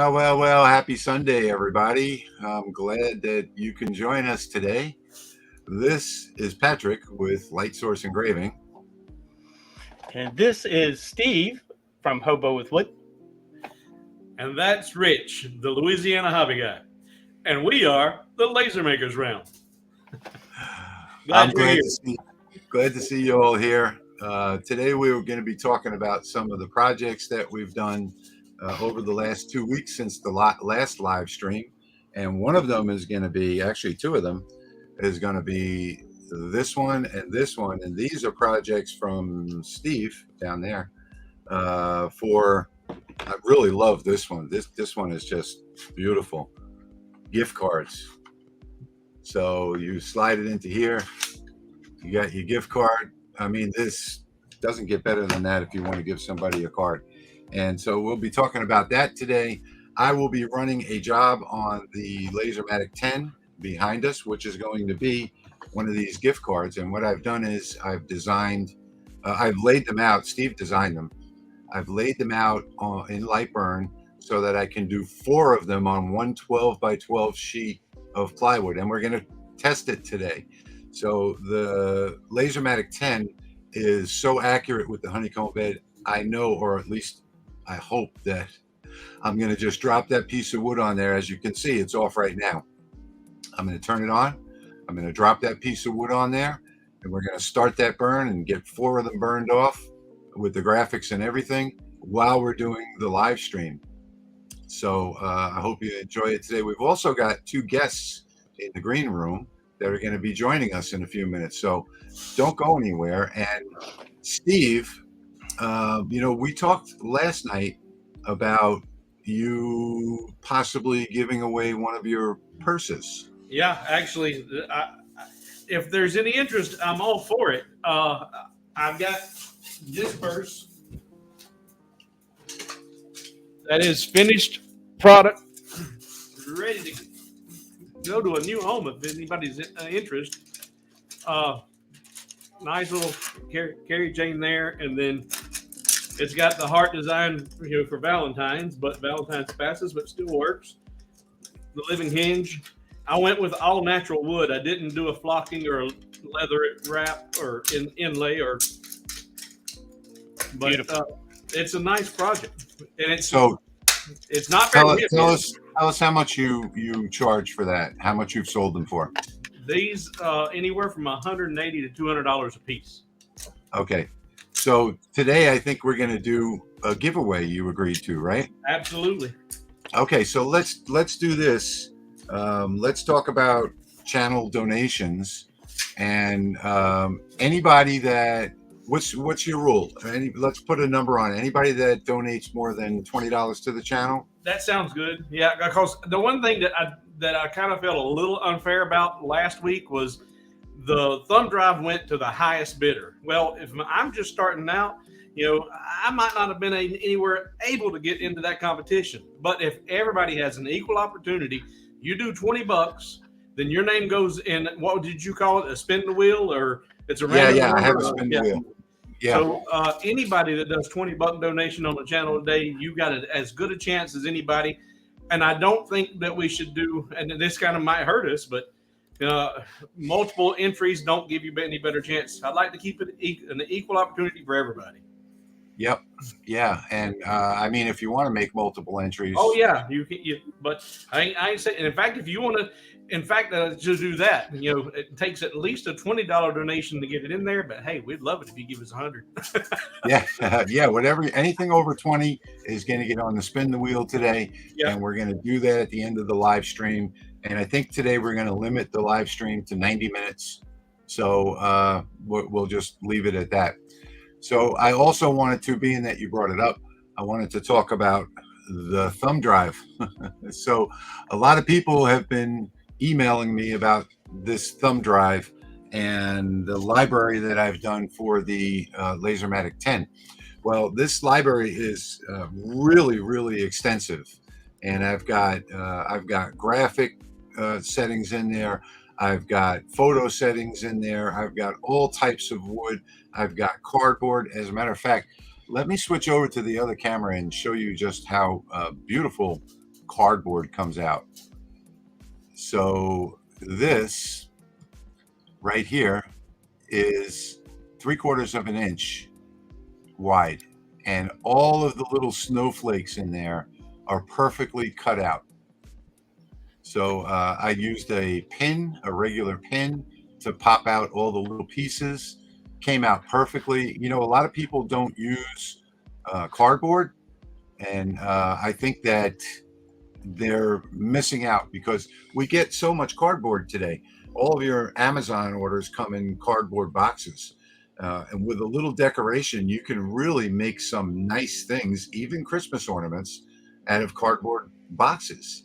Well, happy Sunday, everybody. I'm glad that you can join us today. This is Patrick with Light Source Engraving. And this is Steve from Hobo with Wood. And that's Rich, the Louisiana Hobby Guy. And we are the Laser Makers Realm. I'm glad to see you all here. Today we're going to be talking about some of the projects that we've done over the last 2 weeks since the last live stream. And one of them is going to be, actually two of them, is going to be this one and this one. And these are projects from Steve down there I really love this one. This one is just beautiful. Gift cards. So you slide it into here. You got your gift card. I mean, this doesn't get better than that if you want to give somebody a card. And so we'll be talking about that today. I will be running a job on the Lasermatic 10 behind us, which is going to be one of these gift cards. And what I've done is I've laid them out. Steve designed them. I've laid them out in LightBurn so that I can do 4 of them on one 12 by 12 sheet of plywood. And we're going to test it today. So the Lasermatic 10 is so accurate with the honeycomb bed. I know, or at least I hope, that I'm going to just drop that piece of wood on there. As you can see, it's off right now. I'm going to turn it on. I'm going to drop that piece of wood on there, and we're going to start that burn and get 4 of them burned off with the graphics and everything while we're doing the live stream. So I hope you enjoy it today. We've also got 2 guests in the green room that are going to be joining us in a few minutes. So don't go anywhere. And Steve, we talked last night about you possibly giving away one of your purses. Yeah, actually, if there's any interest, I'm all for it. I've got this purse that is finished product, ready to go to a new home if anybody's interest. Nice little carry chain there, and then it's got the heart design for Valentine's, but Valentine's passes, but still works. The living hinge. I went with all natural wood. I didn't do a flocking or a leather wrap or inlay but it's a nice project, and it's not very tell us how much you charge for that. How much you've sold them for? These anywhere from $180 to $200 a piece. Okay. So today I think we're going to do a giveaway you agreed to, right? Absolutely. Okay, so let's do this. Let's talk about channel donations, and anybody that what's your rule? Let's put a number on it. Anybody that donates more than $20 to the channel? That sounds good. Yeah, because the one thing that I kind of felt a little unfair about last week was the thumb drive went to the highest bidder. Well, if I'm just starting out, I might not have been anywhere able to get into that competition. But if everybody has an equal opportunity, you do $20, then your name goes in. What did you call it? A spin the wheel, or it's a random? Yeah, I have a spin the wheel. Yeah. So anybody that does $20 donation on the channel today, you got as good a chance as anybody. And I don't think that we should do, and this kind of might hurt us, but multiple entries don't give you any better chance. I'd like to keep it an equal opportunity for everybody. Yep. Yeah. And I mean, if you want to make multiple entries. Oh yeah, but I ain't saying. In fact, if you want to, just do that. It takes at least a $20 donation to get it in there. But hey, we'd love it if you give us 100. Yeah. Anything over 20 is going to get on the spin the wheel today, and we're going to do that at the end of the live stream. And I think today we're going to limit the live stream to 90 minutes. So we'll just leave it at that. So I also wanted to, being that you brought it up, I wanted to talk about the thumb drive. So a lot of people have been emailing me about this thumb drive and the library that I've done for the Lasermatic 10. Well, this library is really, really extensive, and I've got graphic settings in there. I've got photo settings in there. I've got all types of wood. I've got cardboard. As a matter of fact, let me switch over to the other camera and show you just how beautiful cardboard comes out. So this right here is 3/4 of an inch wide, and all of the little snowflakes in there are perfectly cut out. So I used a regular pin, to pop out all the little pieces. Came out perfectly. You know, a lot of people don't use cardboard, and I think that they're missing out because we get so much cardboard today. All of your Amazon orders come in cardboard boxes. And with a little decoration, you can really make some nice things, even Christmas ornaments, out of cardboard boxes.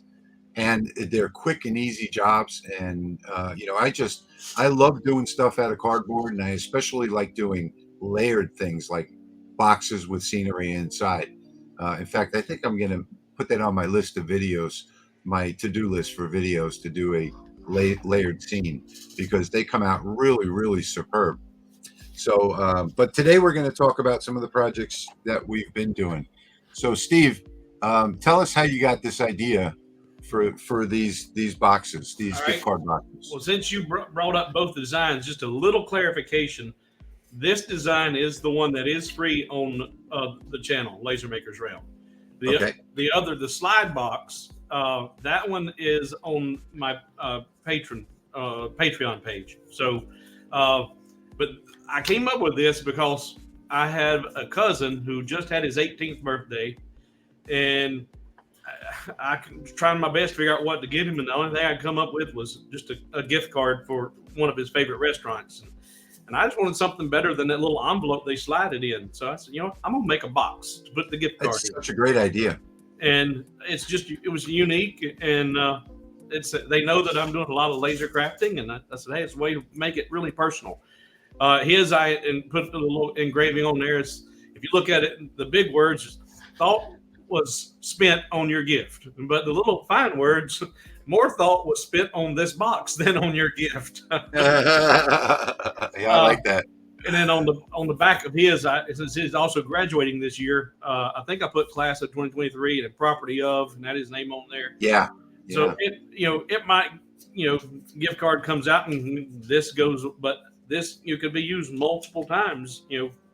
And they're quick and easy jobs. And, you know, I love doing stuff out of cardboard. And I especially like doing layered things like boxes with scenery inside. In fact, I think I'm going to put that on my list of videos, my to-do list for videos, to do a layered scene, because they come out really, really superb. So, but today we're going to talk about some of the projects that we've been doing. So, Steve, tell us how you got this idea for these boxes, these gift card boxes. Well, since you brought up both designs, just a little clarification. This design is the one that is free on the channel, Laser Makers Realm. The slide box, that one is on my Patreon page. So, but I came up with this because I have a cousin who just had his 18th birthday, and I trying my best to figure out what to give him, and the only thing I come up with was just a gift card for one of his favorite restaurants. And I just wanted something better than that little envelope they slide it in. So I said, you know, I'm gonna make a box to put the gift card in. That's such a great idea. And it was unique, and they know that I'm doing a lot of laser crafting, and I said, hey, it's a way to make it really personal. And put a little engraving on there. Is, if you look at it, the big words, thought was spent on your gift, but the little fine words, more thought was spent on this box than on your gift. Yeah, I like that. And then on the back of his, since he's also graduating this year, I think I put class of 2023 and property of, and that is name on there. Yeah. So it might, gift card comes out and this goes, but this could be used multiple times,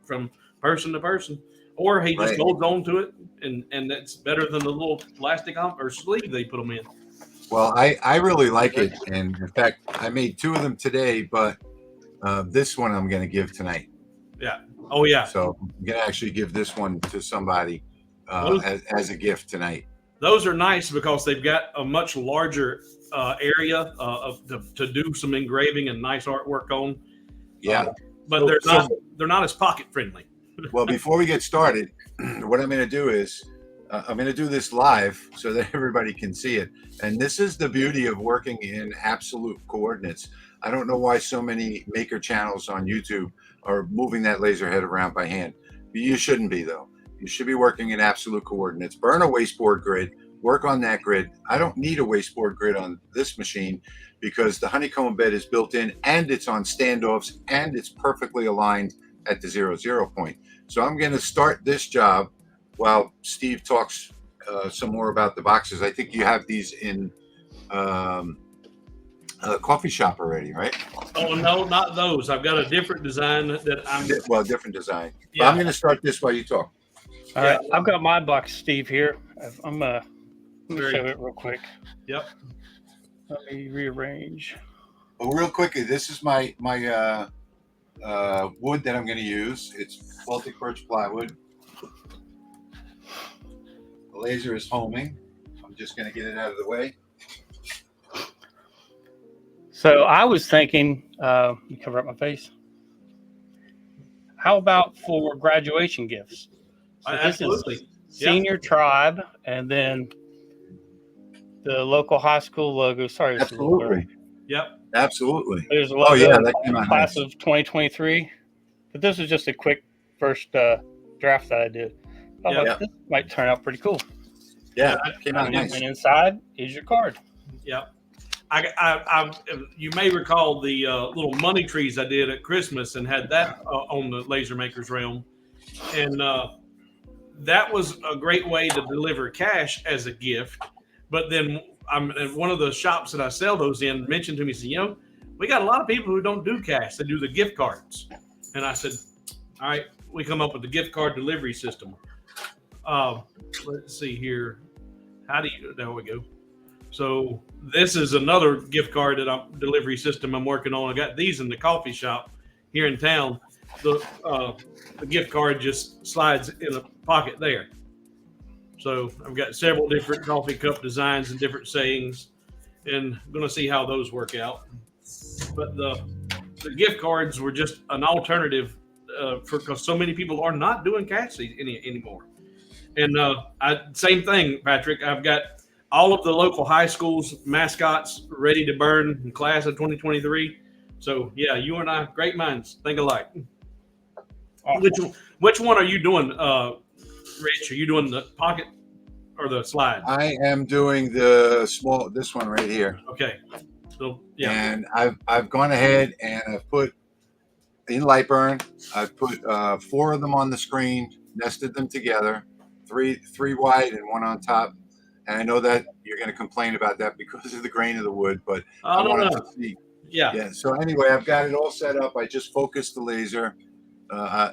from person to person, or he just holds on to it, and that's better than the little plastic or sleeve they put them in. Well, I really like it, and in fact, I made 2 of them today, but this one I'm going to give tonight. Yeah. Oh, yeah. So I'm going to actually give this one to somebody as a gift tonight. Those are nice because they've got a much larger area to do some engraving and nice artwork on. Yeah. But they're not as pocket friendly. Well, before we get started, what I'm going to do is I'm going to do this live so that everybody can see it. And this is the beauty of working in absolute coordinates. I don't know why so many maker channels on YouTube are moving that laser head around by hand. You shouldn't be, though. You should be working in absolute coordinates. Burn a wasteboard grid, work on that grid. I don't need a wasteboard grid on this machine because the honeycomb bed is built in, and it's on standoffs, and it's perfectly aligned at the 0, point. So I'm going to start this job while Steve talks some more about the boxes. I think you have these in a coffee shop already, right? Oh, no, not those. I've got a different design that I'm... Well, different design. Yeah. But I'm going to start this while you talk. All right. I've got my box, Steve, here. Let me show it real quick. Yep. Let me rearrange. Well, real quickly, this is my wood that I'm going to use. It's Baltic birch plywood. The laser is homing. I'm just going to get it out of the way. So I was thinking, let me cover up my face. How about for graduation gifts? So Absolutely. This is Senior Tribe, and then the local high school logo. Sorry, Absolutely. Yep. Absolutely. There's a logo. That came out class nice. of 2023. But this is just a quick first draft that I did. This might turn out pretty cool. Yeah, came out nice. And inside is your card. Yep. You may recall the little money trees I did at Christmas and had that on the Laser Makers Realm. And that was a great way to deliver cash as a gift. But then I'm at one of the shops that I sell those in mentioned to me, said, we got a lot of people who don't do cash. They do the gift cards. And I said, all right, we come up with the gift card delivery system. Let's see here. There we go. So this is another gift card delivery system I'm working on. I got these in the coffee shop here in town. The gift card just slides in a pocket there. So I've got several different coffee cup designs and different sayings, and I'm going to see how those work out. But the gift cards were just an alternative because so many people are not doing cash anymore. And same thing, Patrick. I've got all of the local high schools mascots ready to burn in class of 2023. So yeah, you and I, great minds think alike. Awesome. Which one are you doing, Rich? Are you doing the pocket or the slide? I am doing this one right here. Okay. So yeah. And I've gone ahead and I've put in LightBurn. I've put 4 of them on the screen, nested them together, three wide and 1 on top. And I know that you're going to complain about that because of the grain of the wood, but I wanted to see. Yeah. So anyway, I've got it all set up. I just focused the laser.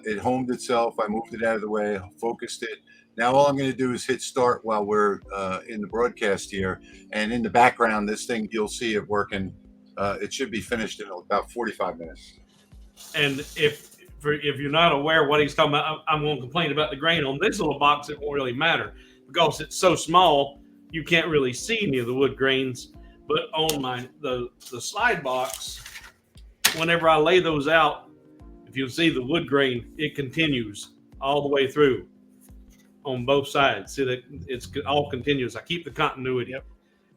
It homed itself. I moved it out of the way, focused it. Now all I'm going to do is hit start while we're in the broadcast here. And in the background, this thing, you'll see it working. It should be finished in about 45 minutes. And if you're not aware of what he's talking about, I'm going to complain about the grain on this little box. It won't really matter because it's so small, you can't really see any of the wood grains. But on the slide box, whenever I lay those out, if you'll see the wood grain, it continues all the way through on both sides. See that it's all continuous. I keep the continuity. Yep.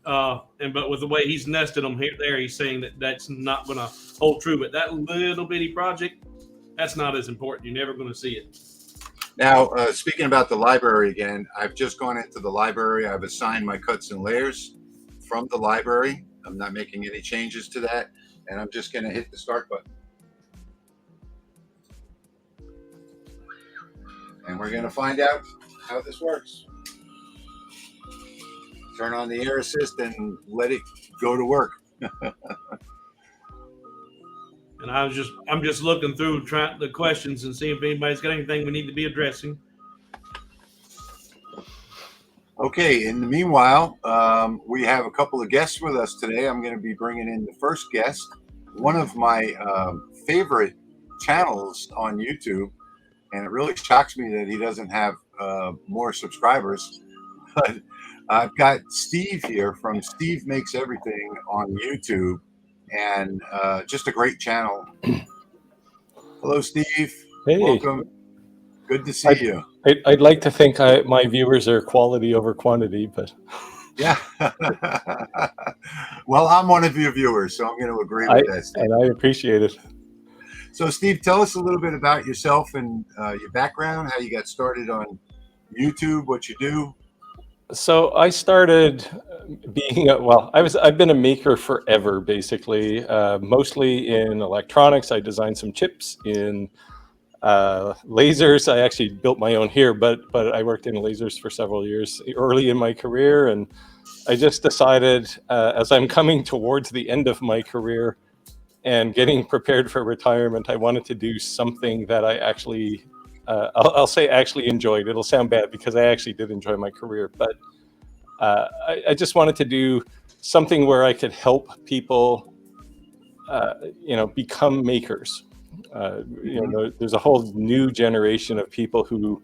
But with the way he's nested them here, there, he's saying that's not going to hold true. But that little bitty project, that's not as important. You're never going to see it. Now, speaking about the library again, I've just gone into the library. I've assigned my cuts and layers from the library. I'm not making any changes to that. And I'm just going to hit the start button. And we're going to find out how this works. Turn on the air assist and let it go to work. And I'm just looking through the questions and seeing if anybody's got anything we need to be addressing. Okay, in the meanwhile, we have a couple of guests with us today. I'm going to be bringing in the first guest, one of my favorite channels on YouTube, and it really shocks me that he doesn't have more subscribers. But I've got Steve here from Steve Makes Everything on YouTube, and just a great channel. Hello, Steve. Hey. Welcome. Good to see you. I'd like to think my viewers are quality over quantity, but yeah. Well, I'm one of your viewers, so I'm going to agree with that, Steve. And I appreciate it. So, Steve, tell us a little bit about yourself and your background, how you got started on YouTube, what you do. So I started being I've been a maker forever, basically, mostly in electronics. I designed some chips in lasers. I actually built my own here, but I worked in lasers for several years early in my career, and I just decided as I'm coming towards the end of my career and getting prepared for retirement, I wanted to do something that I actually I'll say actually enjoyed. It'll sound bad because I actually did enjoy my career, but I just wanted to do something where I could help people, become makers. There's a whole new generation of people who,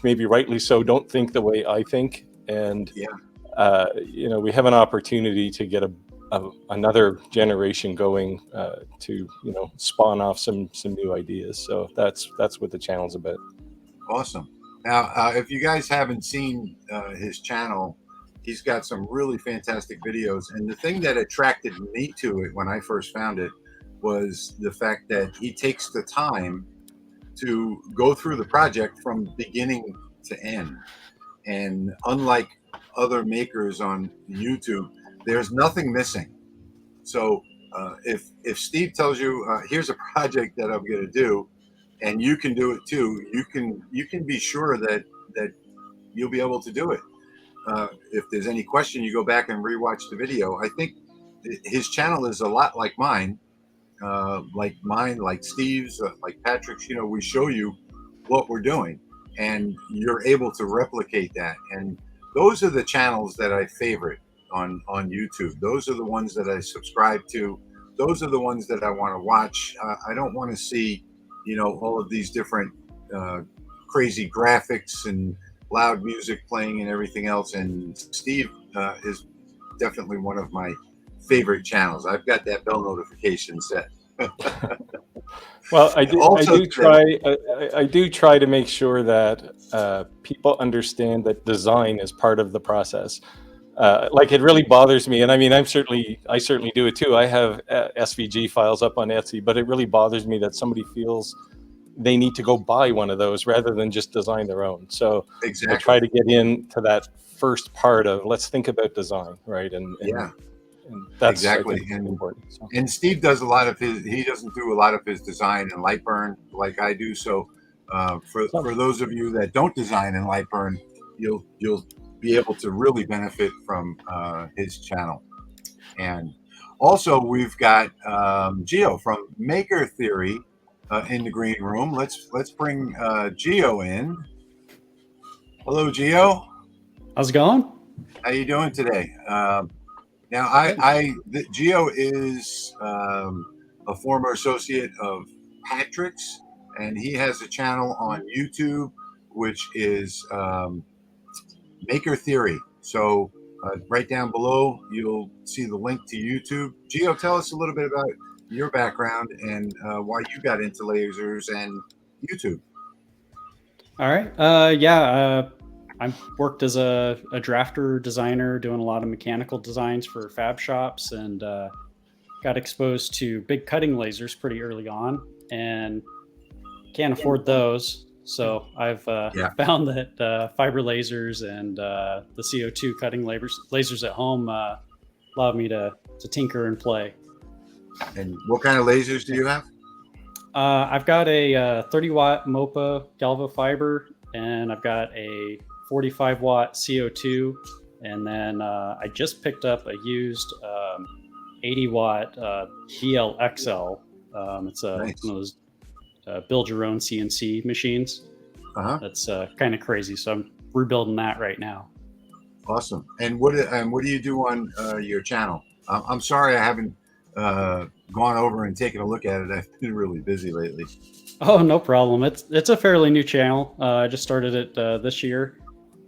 maybe rightly so, don't think the way I think, and we have an opportunity to get another generation going to spawn off some new ideas. So that's what the channel's about. Awesome. Now, if you guys haven't seen his channel, he's got some really fantastic videos. And the thing that attracted me to it when I first found it was the fact that he takes the time to go through the project from beginning to end. And unlike other makers on YouTube, there's nothing missing. So if Steve tells you, here's a project that I'm going to do, and you can do it too, you can be sure that you'll be able to do it. if there's any question, you go back and rewatch the video. I think his channel is a lot like mine, like Steve's, like Patrick's. You know, we show you what we're doing, and you're able to replicate that. And those are the channels that I favorite on YouTube. Those are the ones that I subscribe to. Those are the ones that I want to watch. I don't want to see, you know, all of these different crazy graphics and loud music playing and everything else. And Steve is definitely one of my favorite channels. I've got that bell notification set. Well, I do try to make sure that people understand that design is part of the process. Like, it really bothers me, and I mean, I certainly do it too. I have SVG files up on Etsy, but it really bothers me that somebody feels they need to go buy one of those rather than just design their own. So exactly. I try to get into that first part of, let's think about design, right? And that's exactly. And important. So. And Steve does he doesn't do a lot of his design in LightBurn like I do. So for those of you that don't design in LightBurn, you'll be able to really benefit from his channel. And also we've got Geo from Maker Theory in the green room. Let's bring Geo in. Hello, Geo. How's it going? How you doing today? Now, Geo is a former associate of Patrick's, and he has a channel on YouTube, which is Maker Theory. So right down below, you'll see the link to YouTube. Geo, tell us a little bit about your background and why you got into lasers and YouTube. All right. I worked as a drafter designer, doing a lot of mechanical designs for fab shops, and got exposed to big cutting lasers pretty early on, and can't afford those. So I've found that fiber lasers and the CO2 cutting lasers at home allow me to tinker and play. And what kind of lasers do you have? I've got a 30 watt MOPA galvo fiber, and I've got a 45 watt CO2, and then I just picked up a used 80 watt BLXL. It's nice. One of those build your own CNC machines. That's kind of crazy, so I'm rebuilding that right now. Awesome. And what do you do on your channel? I'm sorry I haven't gone over and taken a look at it. I've been really busy lately. Oh, no problem. It's a fairly new channel. I just started it this year,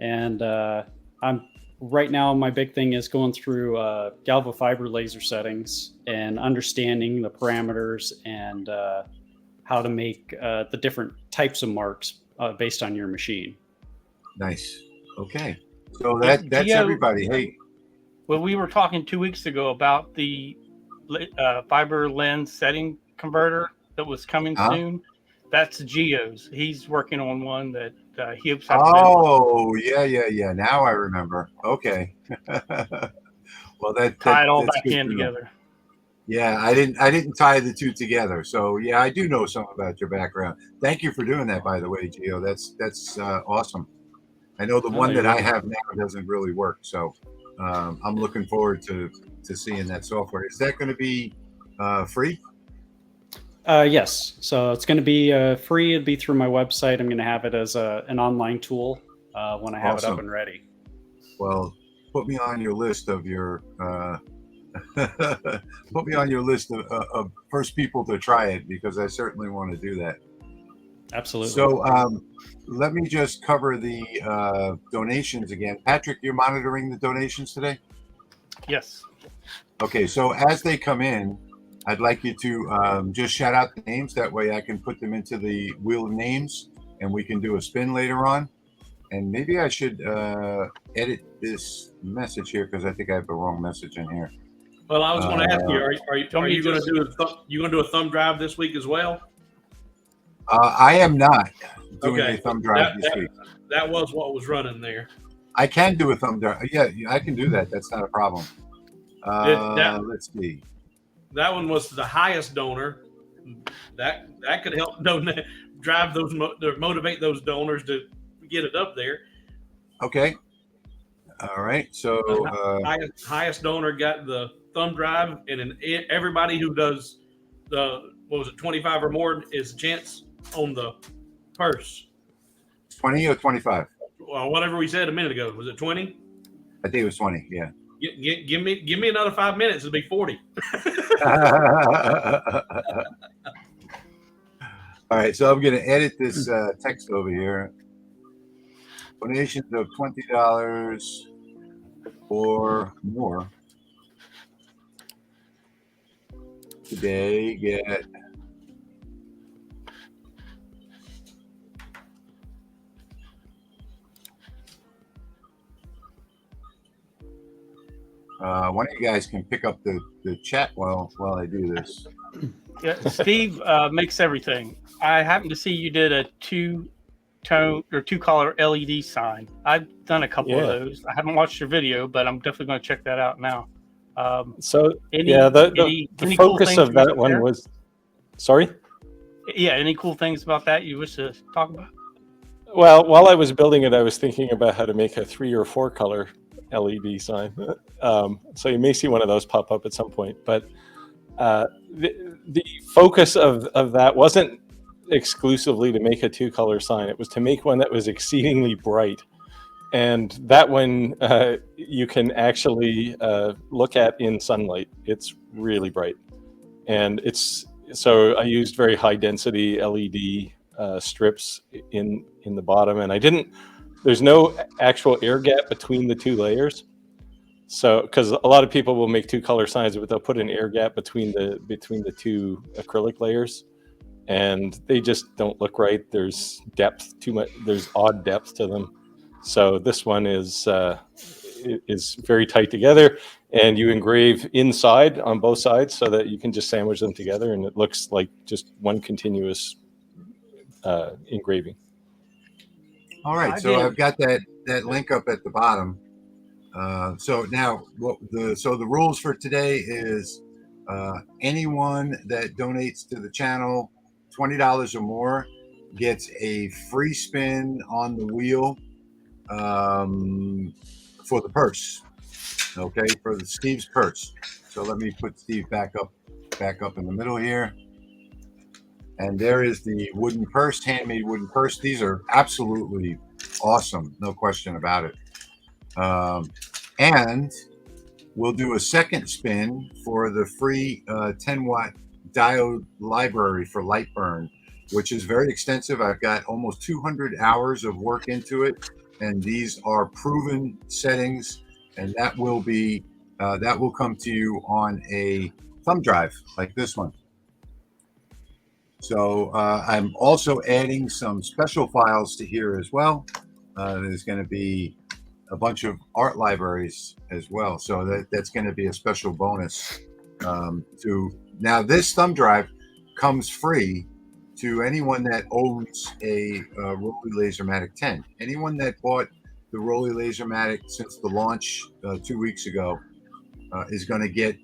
and I'm right now. My big thing is going through galvo fiber laser settings and understanding the parameters and how to make the different types of marks based on your machine. Nice. Okay. So that's Geo, everybody. Hey. Well, we were talking 2 weeks ago about the fiber lens setting converter that was coming soon. That's Geo's. He's working on one that he hopes. Yeah. Now I remember. Okay. Well, that tie it all back in together. Yeah, I didn't tie the two together. So yeah, I do know something about your background. Thank you for doing that, by the way, Geo. That's awesome. I know the one that I have now doesn't really work, so I'm looking forward to seeing that software. Is that going to be free? Yes. So it's going to be free. It'll be through my website. I'm going to have it as an online tool when I have it up and ready. Well, put me on your list of your put me on your list of first people to try it, because I certainly want to do that. Absolutely. So let me just cover the donations again. Patrick, you're monitoring the donations today? Yes. Okay, so as they come in, I'd like you to just shout out the names. That way I can put them into the wheel of names, and we can do a spin later on. And maybe I should edit this message here, because I think I have the wrong message in here. Well, I was going to ask you, are you going to do a thumb drive this week as well? I am not doing a thumb drive this week. That was what was running there. I can do a thumb drive. Yeah, I can do that. That's not a problem. Let's see. That one was the highest donor. That could help motivate those donors to get it up there. Okay. All right. So highest donor got the thumb drive, and then everybody who does the 25 or more is a chance on the purse. 20 or 25? Well, whatever we said a minute ago. Was it 20? I think it was 20. Yeah. Give me another 5 minutes. It'll be 40. All right. So I'm going to edit this text over here. Donations of $20 or more today get one of you guys can pick up the chat while I do this. Yeah, Steve makes everything. I happen to see you did a two-tone or two-color LED sign. I've done a couple of those. I haven't watched your video, but I'm definitely going to check that out now. The focus of that one was, sorry? Yeah, any cool things about that you wish to talk about? Well, while I was building it, I was thinking about how to make a 3 or 4 color LED sign. So you may see one of those pop up at some point. But the focus of that wasn't exclusively to make a 2-color sign. It was to make one that was exceedingly bright. And that one you can actually look at in sunlight. It's really bright. And so I used very high density LED strips in the bottom, and there's no actual air gap between the 2 layers. So, because a lot of people will make 2-color signs, but they'll put an air gap between the 2 acrylic layers, and they just don't look right. There's depth too much. There's odd depth to them. So this one is very tight together, and you engrave inside on both sides so that you can just sandwich them together, and it looks like just one continuous engraving. All right, so I've got that link up at the bottom. So now, the rules for today is anyone that donates to the channel $20 or more gets a free spin on the wheel for the purse. Okay, for Steve's purse. So let me put Steve back up in the middle here. And there is the wooden purse, handmade wooden purse. These are absolutely awesome, no question about it. And we'll do a second spin for the free 10-watt diode library for LightBurn, which is very extensive. I've got almost 200 hours of work into it, and these are proven settings, and that will come to you on a thumb drive like this one. So I'm also adding some special files to here as well. There's going to be a bunch of art libraries as well. So that's going to be a special bonus. Now this thumb drive comes free to anyone that owns a Rollei Lasermatic 10. Anyone that bought the Rollei Lasermatic since the launch 2 weeks ago is going to get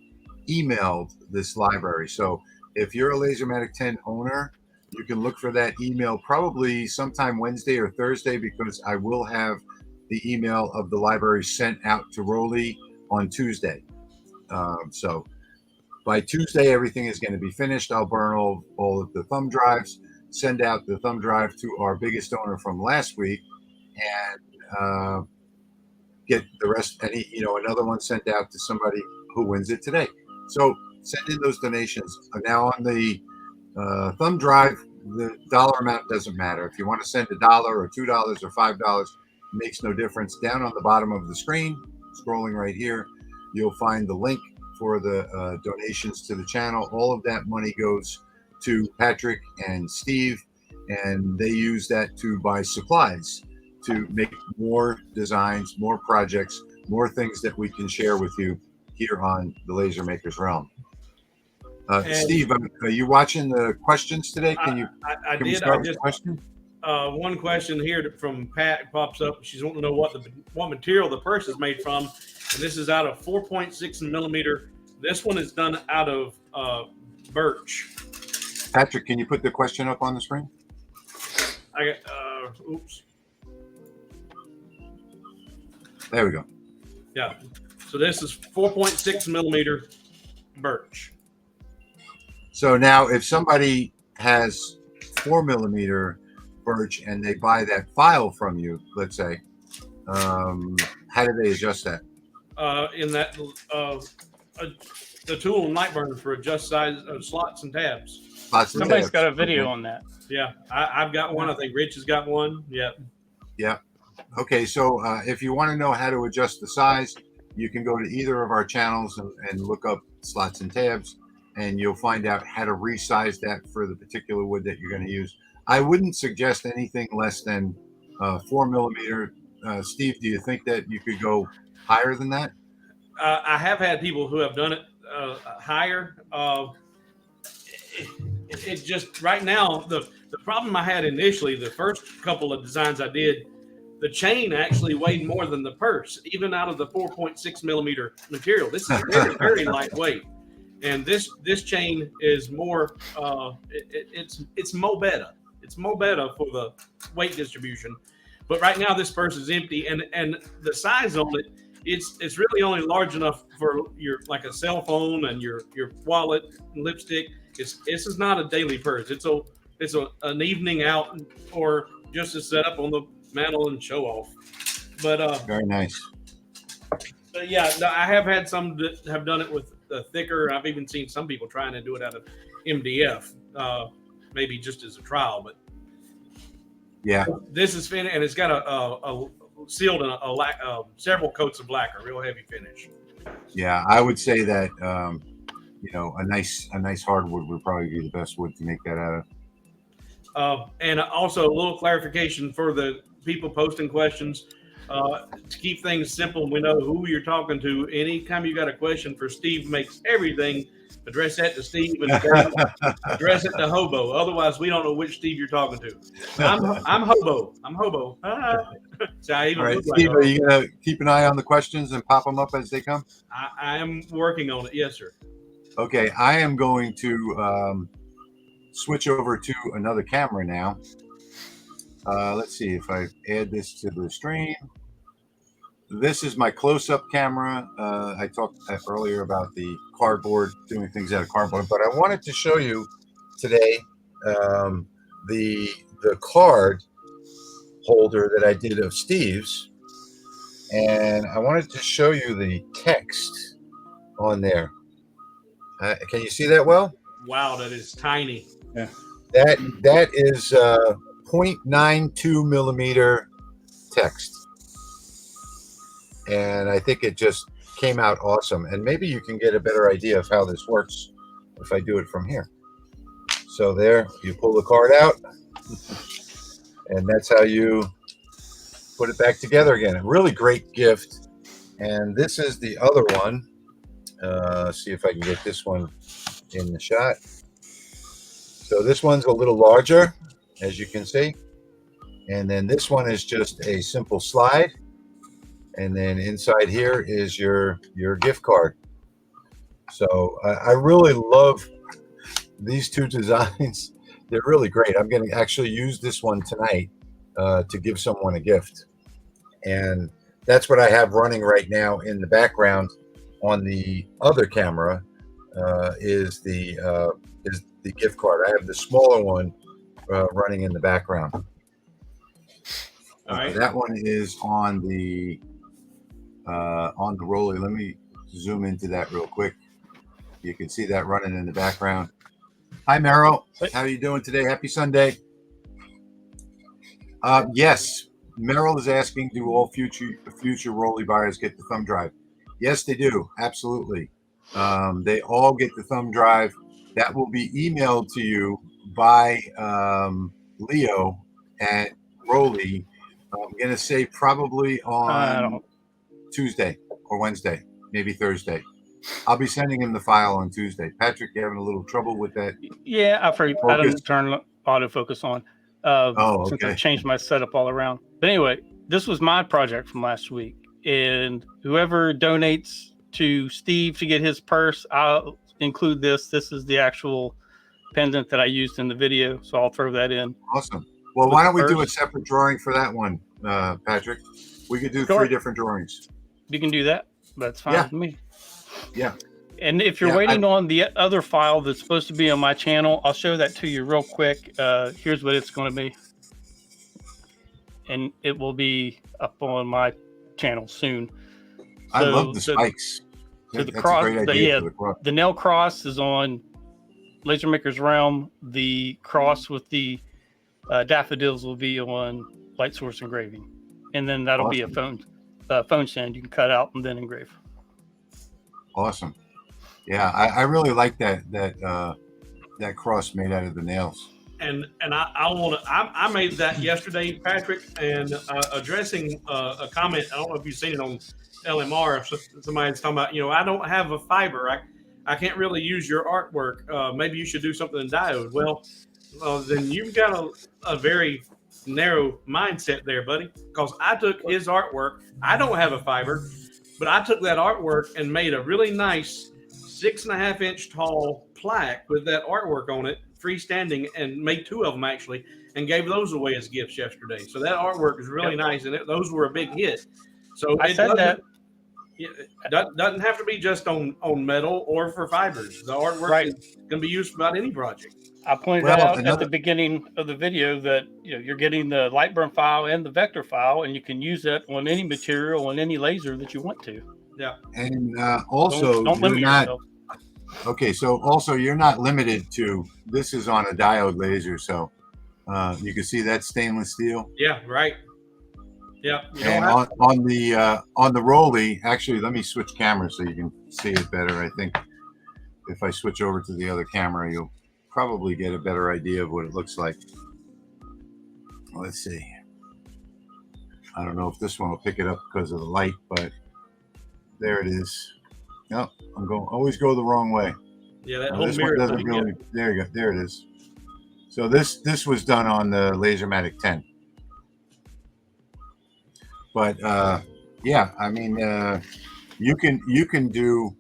emailed this library. So if you're a Lasermatic 10 owner, you can look for that email probably sometime Wednesday or Thursday, because I will have the email of the library sent out to Rollei on Tuesday. So by Tuesday, everything is going to be finished. I'll burn all of the thumb drives, send out the thumb drive to our biggest owner from last week, and get the rest, another one sent out to somebody who wins it today. So send in those donations. Now on the thumb drive, the dollar amount doesn't matter. If you want to send $1 or $2 or $5, it makes no difference. Down on the bottom of the screen, scrolling right here, you'll find the link for the donations to the channel. All of that money goes to Patrick and Steve, and they use that to buy supplies to make more designs, more projects, more things that we can share with you here on the Laser Makers Realm. Steve, are you watching the questions today? Can we start with the question? One question here from Pat pops up. She's wanting to know what material the purse is made from, and this is out of 4.6 millimeter. This one is done out of birch. Patrick, can you put the question up on the screen? Oops. There we go. Yeah. So this is 4.6 millimeter birch. So now if somebody has 4 millimeter birch and they buy that file from you, let's say, how do they adjust that? In that the tool in LightBurn for adjust size of slots and tabs. Slots and Somebody's tabs. got a video Okay. on that. Yeah, I've got one. I think Rich has got one. Yeah. Yeah. Okay. So if you want to know how to adjust the size, you can go to either of our channels and look up slots and tabs, and you'll find out how to resize that for the particular wood that you're going to use. I wouldn't suggest anything less than 4 millimeter. Steve, do you think that you could go higher than that? I have had people who have done it higher. It just right now the problem I had initially, the first couple of designs I did, the chain actually weighed more than the purse, even out of the 4.6 millimeter material. This is very, very lightweight, and this chain is more. It's mo better. It's mo better for the weight distribution. But right now this purse is empty, and the size on it, it's really only large enough for your like a cell phone and your wallet and lipstick. This is not a daily purse. It's an evening out or just to set up on the mantle and show off. But Very nice. But yeah, no, I have had some that have done it with the thicker. I've even seen some people trying to do it out of MDF, maybe just as a trial. But yeah, this is finished, and it's got a sealed in several coats of lacquer, real heavy finish. Yeah, I would say that a nice hardwood would probably be the best wood to make that out of. And also a little clarification for the people posting questions. To keep things simple, we know who you're talking to. Anytime you got a question for Steve Makes Everything, address that to Steve and address it to Hobo. Otherwise, we don't know which Steve you're talking to. I'm Hobo. I'm Hobo. So I even All right, look Steve, like are you gonna keep an eye on the questions and pop them up as they come? I am working on it. Yes, sir. Okay, I am going to switch over to another camera now. Let's see if I add this to the stream. This is my close-up camera. I talked earlier about the cardboard, doing things out of cardboard, but I wanted to show you today the card holder that I did of Steve's, and I wanted to show you the text on there. Can you see that well? Wow, that is tiny. Yeah. That is 0.92 millimeter text. And I think it just came out awesome. And maybe you can get a better idea of how this works if I do it from here. So there, you pull the card out, and that's how you put it back together again. A really great gift. And this is the other one. See if I can get this one in the shot. So this one's a little larger, as you can see. And then this one is just a simple slide. And then inside here is your gift card. So I really love these two designs. They're really great. I'm going to actually use this one tonight to give someone a gift. And that's what I have running right now in the background on the other camera is the gift card. I have the smaller one running in the background. All right. That one is on the rolly. Let me zoom into that real quick. You can see that running in the background. Hi, Meryl. How are you doing today? Happy Sunday. Yes, Meryl is asking, do all future rolly buyers get the thumb drive? Yes, they do. Absolutely. They all get the thumb drive. That will be emailed to you by Leo at Rolly. I'm going to say probably on Tuesday or Wednesday, maybe Thursday. I'll be sending him the file on Tuesday. Patrick, you having a little trouble with that? Yeah, I didn't turn autofocus on since okay. I changed my setup all around. But anyway, this was my project from last week. And whoever donates to Steve to get his purse, I'll include this. This is the actual pendant that I used in the video. So I'll throw that in. Awesome. Well, why don't we do a separate drawing for that one, Patrick? We could do 3 different drawings. you can do that. That's fine Yeah. with me. Yeah. And if you're waiting on the other file that's supposed to be on my channel, I'll show that to you real quick. Here's what it's going to be. And it will be up on my channel soon. I love the spikes. So the That's cross, a great idea for the cross. the nail cross is on Laser Maker's Realm. The cross with the daffodils will be on Light Source Engraving. And then that'll be a phone stand you can cut out and then engrave. Awesome. Yeah, I really like that cross made out of the nails. And I made that yesterday, Patrick, and addressing a comment. I don't know if you've seen it on LMR. Somebody's talking about, I don't have a fiber. I can't really use your artwork. Maybe you should do something in diode. Well, then you've got a very narrow mindset there, buddy. Because I took his artwork. I don't have a fiber, but I took that artwork and made a really nice 6.5 inch tall plaque with that artwork on it, freestanding, and made 2 of them actually, and gave those away as gifts yesterday. So that artwork is really nice, and those were a big hit. So I said that. It doesn't have to be just on metal or for fibers. The artwork can be used for about any project. I pointed out at the beginning of the video that you're getting the LightBurn file and the vector file, and you can use that on any material, on any laser that you want to. Yeah. And also, don't limit yourself. Okay, so also you're not limited to, this is on a diode laser, so you can see that stainless steel. Yeah, right. Yeah. And on the Rolly, actually, let me switch cameras so you can see it better. I think if I switch over to the other camera, you'll probably get a better idea of what it looks like. Let's see. I don't know if this one will pick it up because of the light, but there it is. No, always go the wrong way. Yeah, that whole this mirror one doesn't thing, really. There you go. There it is. So this was done on the Lasermatic 10. But yeah, I mean, you can do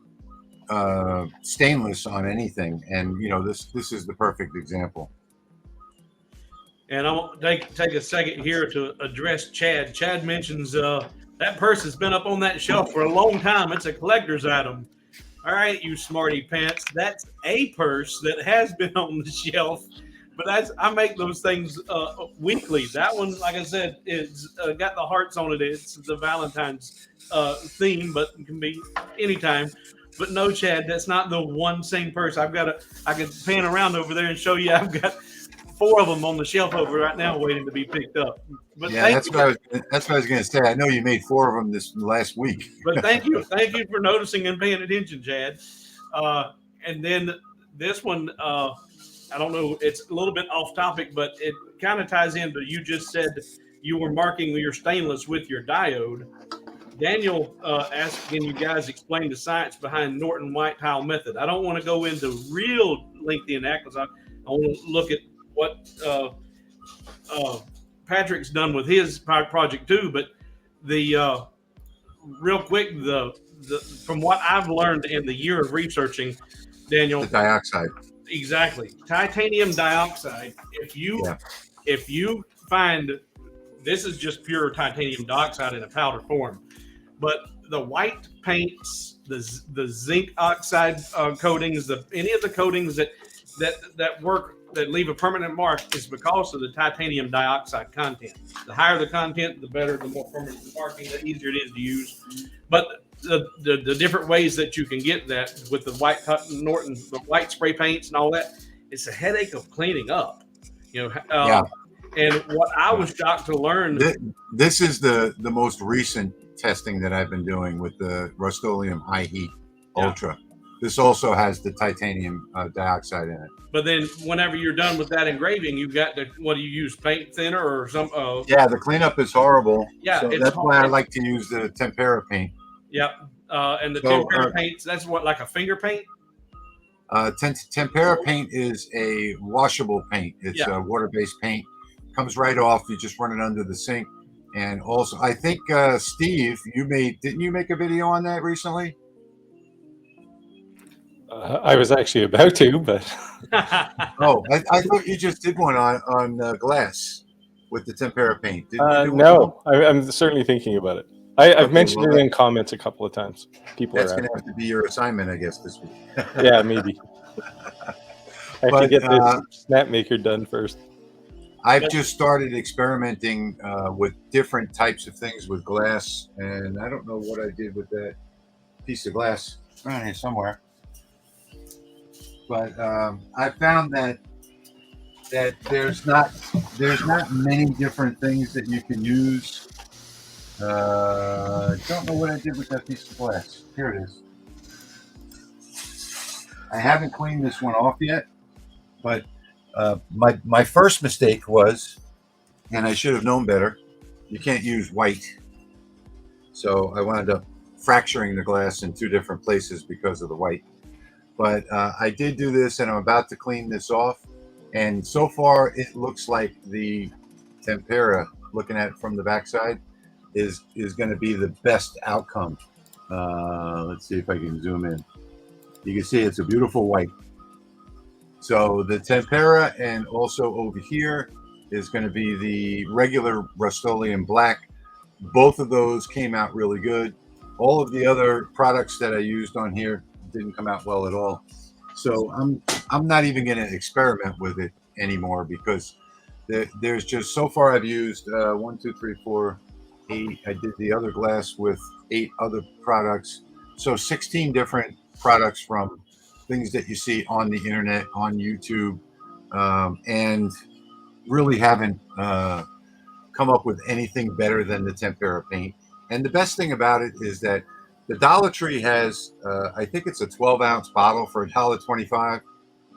stainless on anything, and this is the perfect example. And I'll take a second here to address Chad. Chad mentions that purse has been up on that shelf for a long time. It's a collector's item. All right, you smarty pants. That's a purse that has been on the shelf, but I make those things weekly. That one, like I said, it's got the hearts on it. It's the Valentine's theme, but it can be anytime. But no, Chad, that's not the one same purse. I can pan around over there and show you. I've got 4 of them on the shelf over right now, waiting to be picked up. But yeah, that's what I was going to say. I know you made 4 of them this last week. But thank you for noticing and paying attention, Chad. And then this one, I don't know, it's a little bit off topic, but it kind of ties into, you just said you were marking your stainless with your diode. Daniel asked, can you guys explain the science behind Norton white tile method? I don't want to go into real lengthy in that because I want to look at what Patrick's done with his project too. But the real quick, from what I've learned in the year of researching, Daniel, the dioxide. Exactly. Titanium dioxide. If you find, this is just pure titanium dioxide in a powder form, but the white paints, the zinc oxide coatings, any of the coatings that work, that leave a permanent mark, is because of the titanium dioxide content. The higher the content, the better, the more permanent the marking, the easier it is to use. But the different ways that you can get that with the white Norton, the white spray paints and all that, it's a headache of cleaning up. Yeah. And what I was shocked to learn, this is the most recent testing that I've been doing with the Rust-Oleum High Heat Ultra. This also has the titanium dioxide in it. But then whenever you're done with that engraving, you've got what do you use, paint thinner or some? Yeah, the cleanup is horrible. Yeah, so that's why I like to use the tempera paint. Yep, and the tempera paints, that's what, like a finger paint? Tempera paint is a washable paint. It's a water-based paint. Comes right off. You just run it under the sink. And also, I think Steve, didn't you make a video on that recently? I was actually about to, but oh, I thought you just did one on glass with the tempera paint. No, I'm certainly thinking about it. I've Okay, mentioned well, it in comments a couple of times. People that's are going to asking. have to be your assignment, I guess, this week. Yeah, maybe. I have to But get this snap maker done first. I've just started experimenting with different types of things with glass, and I don't know what I did with that piece of glass around here somewhere. But I found that there's not many different things that you can use. Don't know what I did with that piece of glass. Here it is. I haven't cleaned this one off yet, but my first mistake was, and I should have known better, you can't use white. So I wound up fracturing the glass in two different places because of the white. But I did do this, and I'm about to clean this off. And so far, it looks like the tempera, looking at it from the backside, is going to be the best outcome. Let's see if I can zoom in. You can see it's a beautiful white. So the tempera, and also over here is going to be the regular Rust-Oleum black. Both of those came out really good. All of the other products that I used on here didn't come out well at all. So I'm not even going to experiment with it anymore, because there's just, so far I've used 1, 2, 3, 4, 8. I did the other glass with 8 other products. So 16 different products from things that you see on the internet, on YouTube, and really haven't come up with anything better than the tempera paint. And the best thing about it is that the Dollar Tree has, I think it's a 12-ounce bottle for $1.25,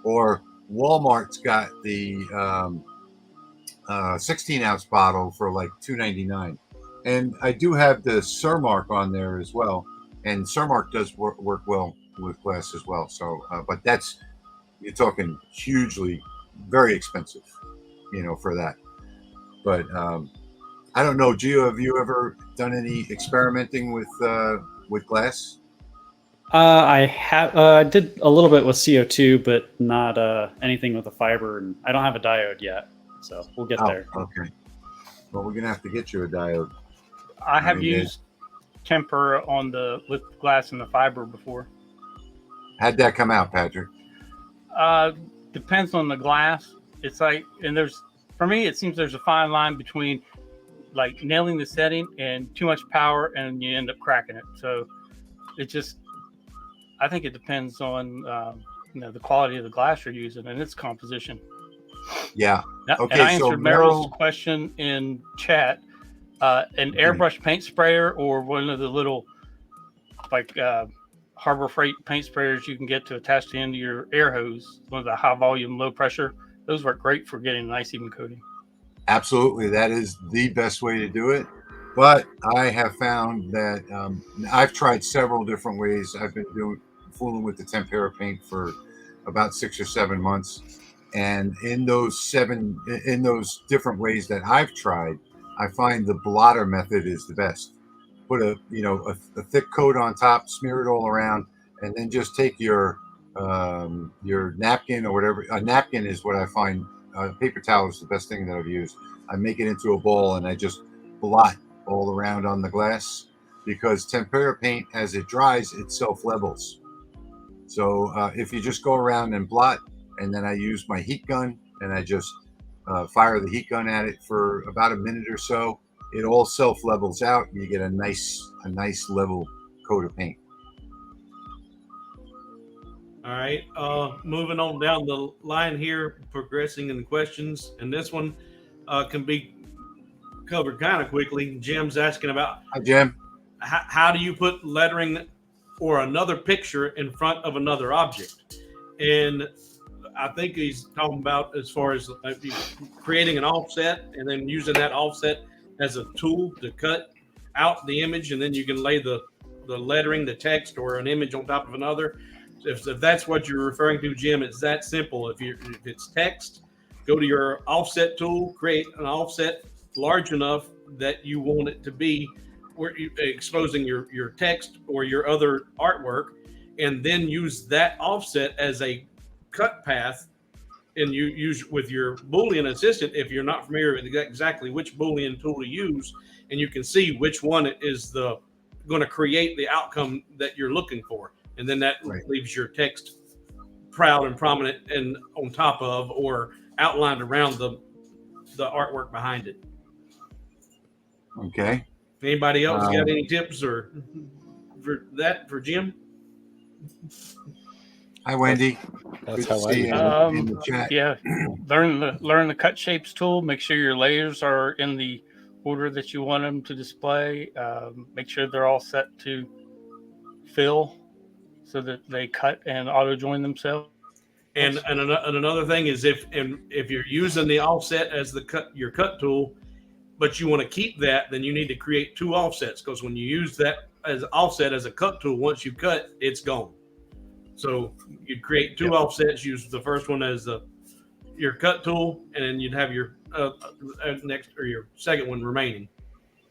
or Walmart's got the 16-ounce bottle for like $2.99. And I do have the Surmark on there as well, and Surmark does work well with glass as well. So, but that's, you're talking hugely, very expensive, for that. But I don't know, Gio, have you ever done any experimenting with glass? I have. I did a little bit with CO2, but not anything with the fiber, and I don't have a diode yet, so we'll get there. Okay. Well, we're gonna have to get you a diode. I have used tempera with glass and the fiber before. How'd that come out, Patrick? Depends on the glass. It's like, and for me, it seems there's a fine line between like nailing the setting and too much power, and you end up cracking it. So I think it depends on the quality of the glass you're using and its composition. Yeah. Okay. And I answered Meryl's question in chat. An airbrush paint sprayer, or one of the little Harbor Freight paint sprayers you can get to attach to the end of your air hose, one of the high volume, low pressure. Those work great for getting a nice even coating. Absolutely. That is the best way to do it. But I have found that I've tried several different ways. I've been fooling with the tempera paint for about 6 or 7 months. And in those different ways that I've tried, I find the blotter method is the best. Put a thick coat on top, smear it all around, and then just take your napkin or whatever. A napkin is what I find. Paper towel is the best thing that I've used. I make it into a ball and I just blot all around on the glass, because tempera paint, as it dries, it self-levels. So if you just go around and blot, and then I use my heat gun and I just fire the heat gun at it for about a minute or so, it all self-levels out, and you get a nice level coat of paint. All right, moving on down the line here, progressing in the questions, and this one can be covered kind of quickly. Jim's asking about, hi Jim, how do you put lettering or another picture in front of another object? And I think he's talking about as far as creating an offset and then using that offset as a tool to cut out the image, and then you can lay the lettering, the text, or an image on top of another. If that's what you're referring to, Jim, it's that simple. If it's text, go to your offset tool, create an offset large enough that you want it to be where exposing your text or your other artwork, and then use that offset as a cut path. And you use with your Boolean assistant, if you're not familiar with exactly which Boolean tool to use, and you can see which one is going to create the outcome that you're looking for, and then that leaves your text proud and prominent and on top of or outlined around the artwork behind it. Okay. Anybody else got any tips or for Jim? Hi, Wendy. That's Good how to I see do you it. in the chat. Yeah, learn the cut shapes tool. Make sure your layers are in the order that you want them to display. Make sure they're all set to fill so that they cut and auto join themselves. And another thing is if you're using the offset as your cut tool, but you want to keep that, then you need to create 2 offsets, because when you use that as offset as a cut tool, once you cut, it's gone. So you'd create 2 offsets, use the first one as your cut tool, and then you'd have your next or your second one remaining.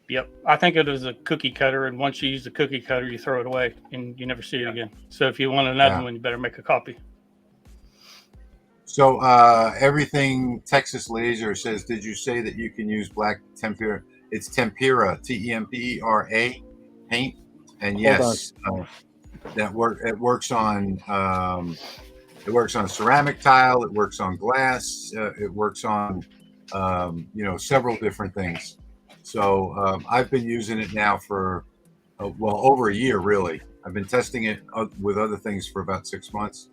Yep. I think it is a cookie cutter, and once you use the cookie cutter, you throw it away and you never see it again. So if you want another one, you better make a copy. So everything Texas Laser says, did you say that you can use black tempera? It's tempera, T-E-M-P-E-R-A paint. And yes, it works on ceramic tile. It works on glass. It works on several different things. So I've been using it now for over a year, really. I've been testing it with other things for about 6 months.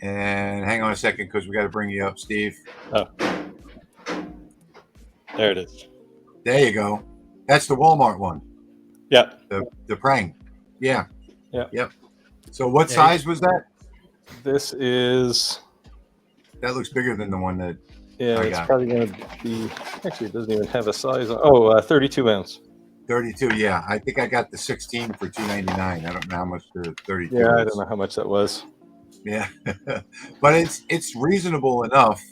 And hang on a second, because we got to bring you up, Steve. Oh, there it is. There you go. That's the Walmart one. Yeah. The Prang. Yeah. Yeah. Yep. So what size was that? This is. That looks bigger than the one that. Yeah, it's probably going to be. Actually, it doesn't even have a size. 32 ounce. 32. Yeah, I think I got the 16 for $2.99. I don't know how much the 32. Yeah, is. I don't know how much that was. Yeah, but it's reasonable enough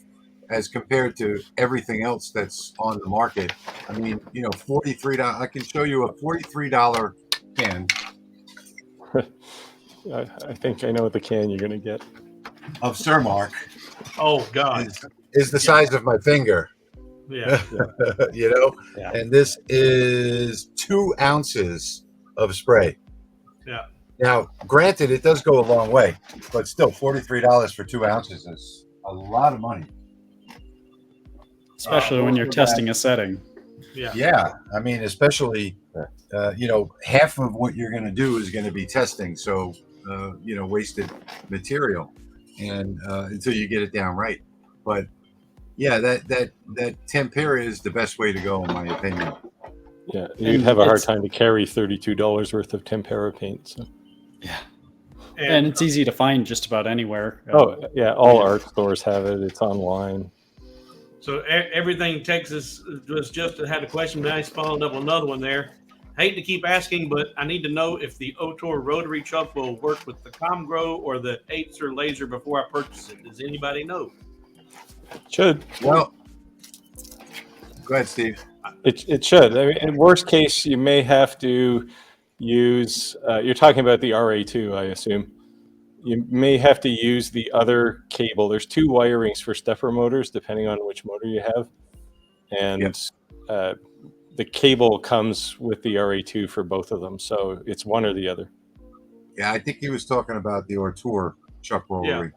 as compared to everything else that's on the market. I mean, $43. I can show you a $43 can. I think I know what the can you're going to get. Of Surmark. Oh God, is the size of my finger. Yeah. Yeah. And this is 2 ounces of spray. Yeah. Now, granted, it does go a long way, but still, $43 for 2 ounces is a lot of money. Especially when you're testing a setting. Yeah. Yeah. I mean, especially, half of what you're going to do is going to be testing. So, wasted material and until you get it down right. But yeah, that tempera is the best way to go, in my opinion. Yeah. You'd have a hard time to carry $32 worth of tempera paint. So. Yeah. And it's easy to find just about anywhere. All art stores have it. It's online. So everything Texas was just had a question. Nice, followed up another one there. Hate to keep asking, but I need to know if the Ortur rotary chuck will work with the comgrow or the Atezr laser before I purchase it. Does anybody know? Should. Well, go ahead, Steve. It should. I mean, in worst case, you may have to use. You're talking about the RA2, I assume. You may have to use the other cable. There's 2 wirings for stepper motors, depending on which motor you have, and the cable comes with the RA2 for both of them. So it's one or the other. Yeah, I think he was talking about the Ortur chuck rotary.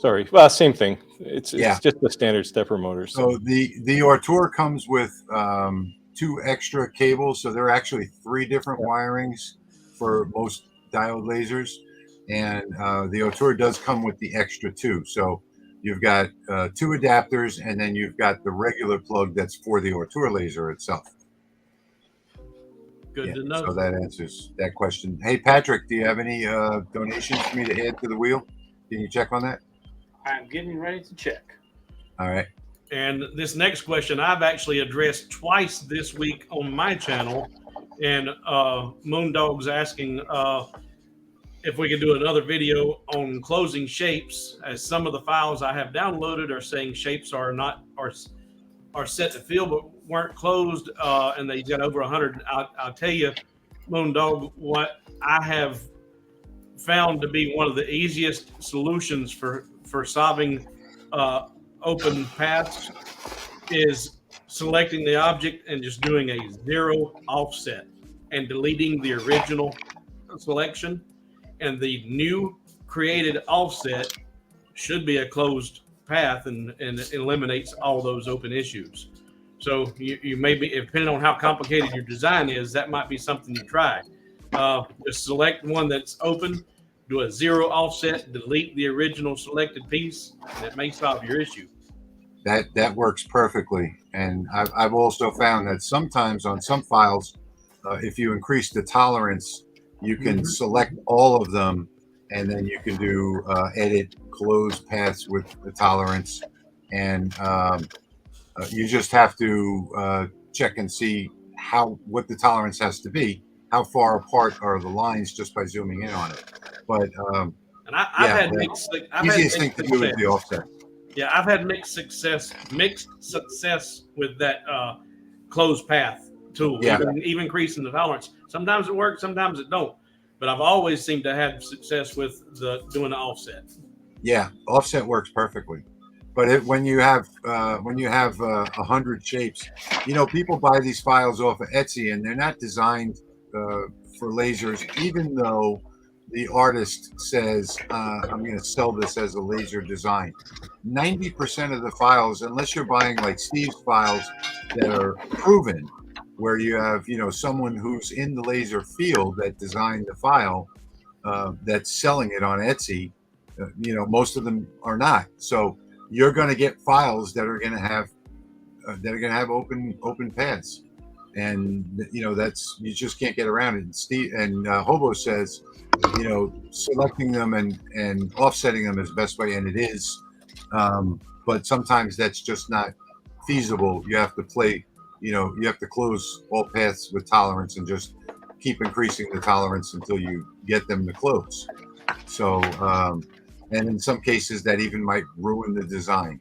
Sorry. Well, same thing. It's just the standard stepper motor. So the Ortur comes with 2 extra cables. So there are actually 3 different wirings for most diode lasers. And the Ortur does come with the extra 2. So you've got 2 adapters, and then you've got the regular plug that's for the Ortur laser itself. Good to know. So that answers that question. Hey, Patrick, do you have any donations for me to add to the wheel? Can you check on that? I'm getting ready to check. All right. And this next question I've actually addressed twice this week on my channel. And Moondog's asking if we could do another video on closing shapes, as some of the files I have downloaded are saying shapes are set to fill but weren't closed, and they got over 100. I'll tell you, Moondog, what I have found to be one of the easiest solutions for solving open paths is selecting the object and just doing a 0 offset and deleting the original selection, and the new created offset should be a closed path and eliminates all those open issues. So you may be, depending on how complicated your design is, that might be something you try. Just select one that's open, do a 0 offset, delete the original selected piece, and it may solve your issue. That works perfectly. And I've also found that sometimes on some files, if you increase the tolerance, you can select all of them, and then you can do edit close paths with the tolerance, and you just have to check and see what the tolerance has to be, how far apart are the lines, just by zooming in on it. But and I've had mixed easiest thing to do is the offset. Yeah, I've had mixed success with that closed path tool, even increasing the tolerance. Sometimes it works, sometimes it don't. But I've always seemed to have success with doing the offset. Yeah, offset works perfectly. But when you have 100 shapes, people buy these files off of Etsy, and they're not designed for lasers, even though the artist says, I'm going to sell this as a laser design. 90% of the files, unless you're buying like Steve's files that are proven, where you have, someone who's in the laser field that designed the file, that's selling it on Etsy, most of them are not. So you're going to get files that are going to have open paths, and that's, you just can't get around it. And Steve and Hobo says, selecting them and offsetting them is the best way, and it is. But sometimes that's just not feasible. You have to play, you have to close all paths with tolerance and just keep increasing the tolerance until you get them to close. So, and in some cases that even might ruin the design,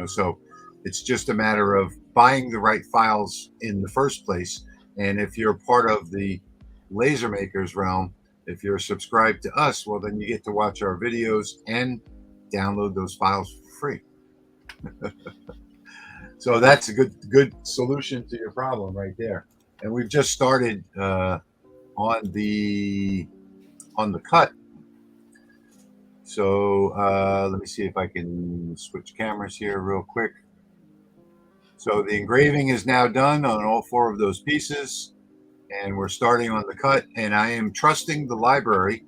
so it's just a matter of buying the right files in the first place. And if you're part of the Laser Makers realm, if you're subscribed to us, well, then you get to watch our videos and download those files for free. So that's a good solution to your problem right there. And we've just started on the cut. So let me see if I can switch cameras here real quick. So the engraving is now done on all 4 of those pieces, and we're starting on the cut. And I am trusting the library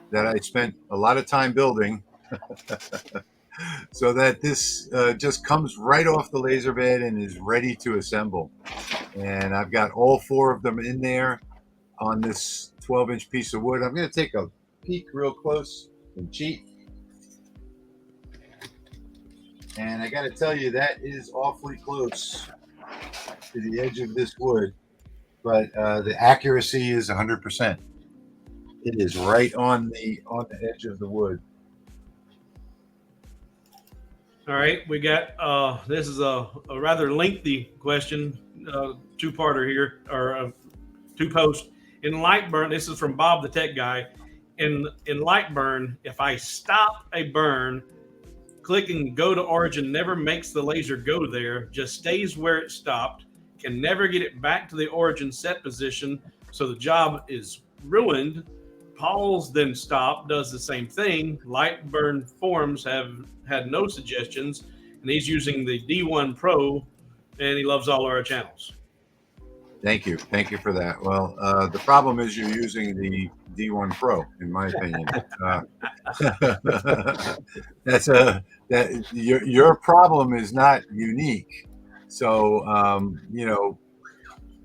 that I spent a lot of time building so that this just comes right off the laser bed and is ready to assemble. And I've got all 4 of them in there on this 12-inch piece of wood. I'm going to take a peek real close and cheat. And I got to tell you, that is awfully close to the edge of this wood, but the accuracy is 100%. It is right on the edge of the wood. All right, we got this is a rather lengthy question, 2-parter here, or 2 posts. In LightBurn, this is from Bob the Tech Guy. In LightBurn, if I stop a burn, clicking go to origin never makes the laser go there, just stays where it stopped, can never get it back to the origin set position, so the job is ruined. Paul's then stop does the same thing. LightBurn forums have had no suggestions, and he's using the D1 Pro, and he loves all our channels. Thank you for that. Well, the problem is you're using the D1 Pro, in my opinion. Your problem is not unique. So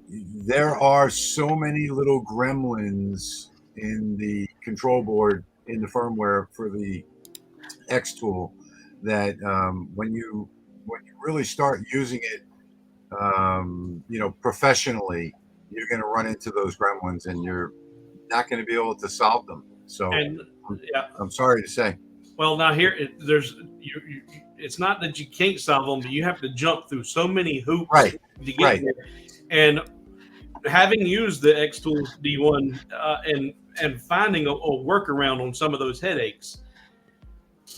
there are so many little gremlins in the control board, in the firmware for the X tool, that when you really start using it professionally, you're going to run into those gremlins, and you're not going to be able to solve them. So I'm sorry to say. Well, now here it's not that you can't solve them, but you have to jump through so many hoops to get there. And having used the X Tool D1 and finding a workaround on some of those headaches,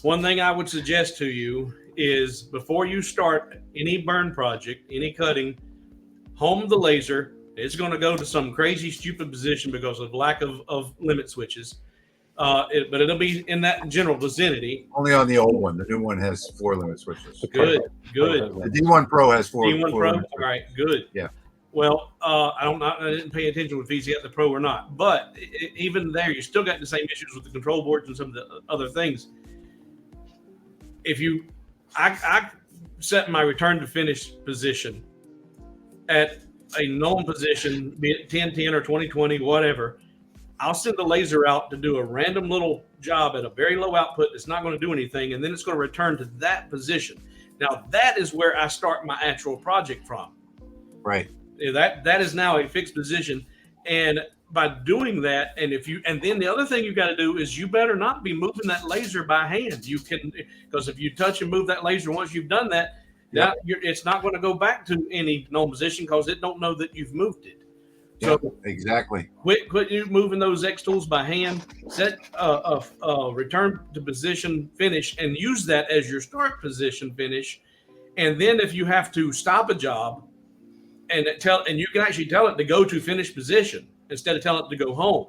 one thing I would suggest to you is before you start any burn project, any cutting, home the laser. It's going to go to some crazy, stupid position because of lack of limit switches. But it'll be in that general vicinity. Only on the old one. The new one has 4 limit switches. Good. The D1 Pro has 4. D1 Pro. All right. Good. Yeah. Well, I didn't pay attention if he's got the Pro or not, but even there, you still got the same issues with the control boards and some of the other things. I set my return to finish position at a known position, be it 1010 or 2020, whatever. I'll send the laser out to do a random little job at a very low output that's not going to do anything, and then it's going to return to that position. Now, that is where I start my actual project from. Right. That is now a fixed position, and by doing that, and then the other thing you got to do is you better not be moving that laser by hand. You can, because if you touch and move that laser once you've done that, Yep. it's not going to go back to any known position because it don't know that you've moved it. Yep, So exactly. quit you moving those X tools by hand. Set a return to position finish and use that as your start position finish. And then if you have to stop a job, and you can actually tell it to go to finished position instead of telling it to go home.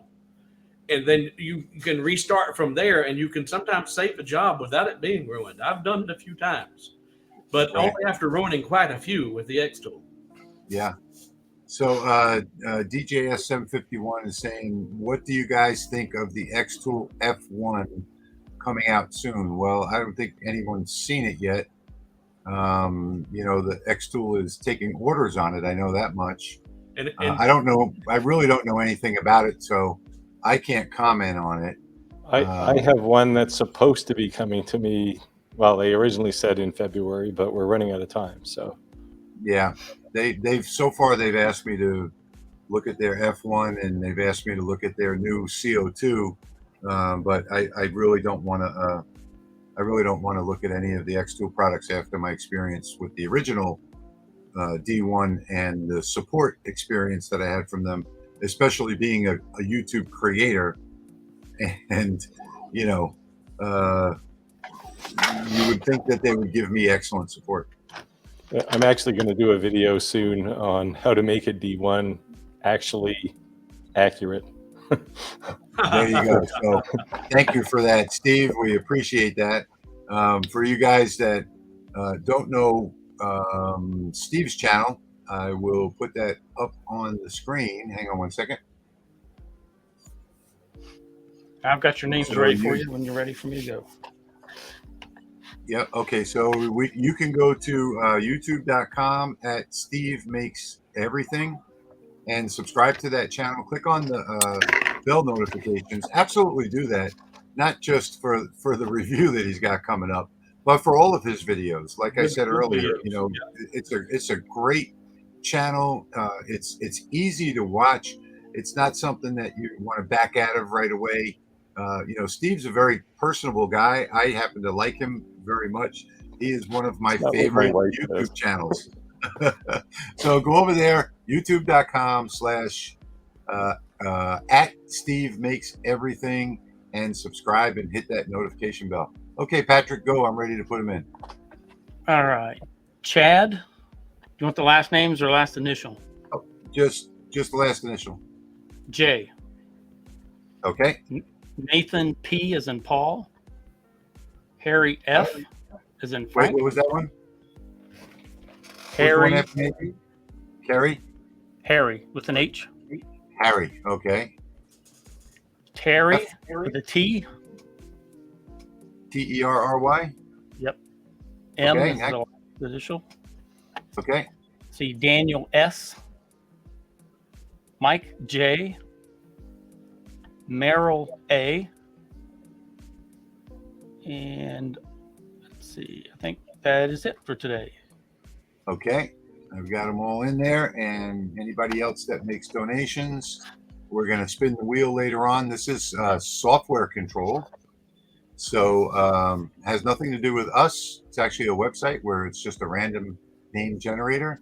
And then you can restart from there, and you can sometimes save a job without it being ruined. I've done it a few times, but Right. only after ruining quite a few with the X tool. Yeah. So DJS751 is saying, what do you guys think of the X Tool F1 coming out soon? Well, I don't think anyone's seen it yet. The X Tool is taking orders on it. I know that much. And I don't know. I really don't know anything about it, so I can't comment on it. I have one that's supposed to be coming to me. Well, they originally said in February, but we're running out of time. So yeah, they've so far they've asked me to look at their F1 and they've asked me to look at their new CO2, but I really don't want to. I really don't want to look at any of the X Tool products after my experience with the original D1 and the support experience that I had from them, especially being a YouTube creator. And, you would think that they would give me excellent support. I'm actually going to do a video soon on how to make a D1 actually accurate. There you go. So thank you for that, Steve. We appreciate that. For you guys that don't know Steve's channel, I will put that up on the screen. Hang on one second. I've got your names So ready for you when you're ready for me to go. Yeah. Okay. So you can go to youtube.com at Steve Makes Everything and subscribe to that channel. Click on the bell notifications. Absolutely do that. Not just for the review that he's got coming up, but for all of his videos. Like I said earlier, it's a great channel. It's easy to watch. It's not something that you want to back out of right away. Steve's a very personable guy. I happen to like him very much. He is one of my favorite YouTube channels. So go over there, youtube.com/ at Steve Makes Everything, and subscribe and hit that notification bell. Okay, Patrick, go. I'm ready to put him in. All right. Chad, do you want the last names or last initial? Oh, just the last initial. J. Okay. Nathan P as in Paul. Harry F as in Frank. Wait, what was that one? Harry. F maybe? Carrie? Harry with an H. Harry. Okay. Terry with a T. Terry? Yep. M Okay, is the last initial. Okay. See Daniel S. Mike J. Merrill A. And let's see, I think that is it for today. Okay. I've got them all in there. And anybody else that makes donations, we're going to spin the wheel later on. This is software control. So has nothing to do with us. It's actually a website where it's just a random name generator.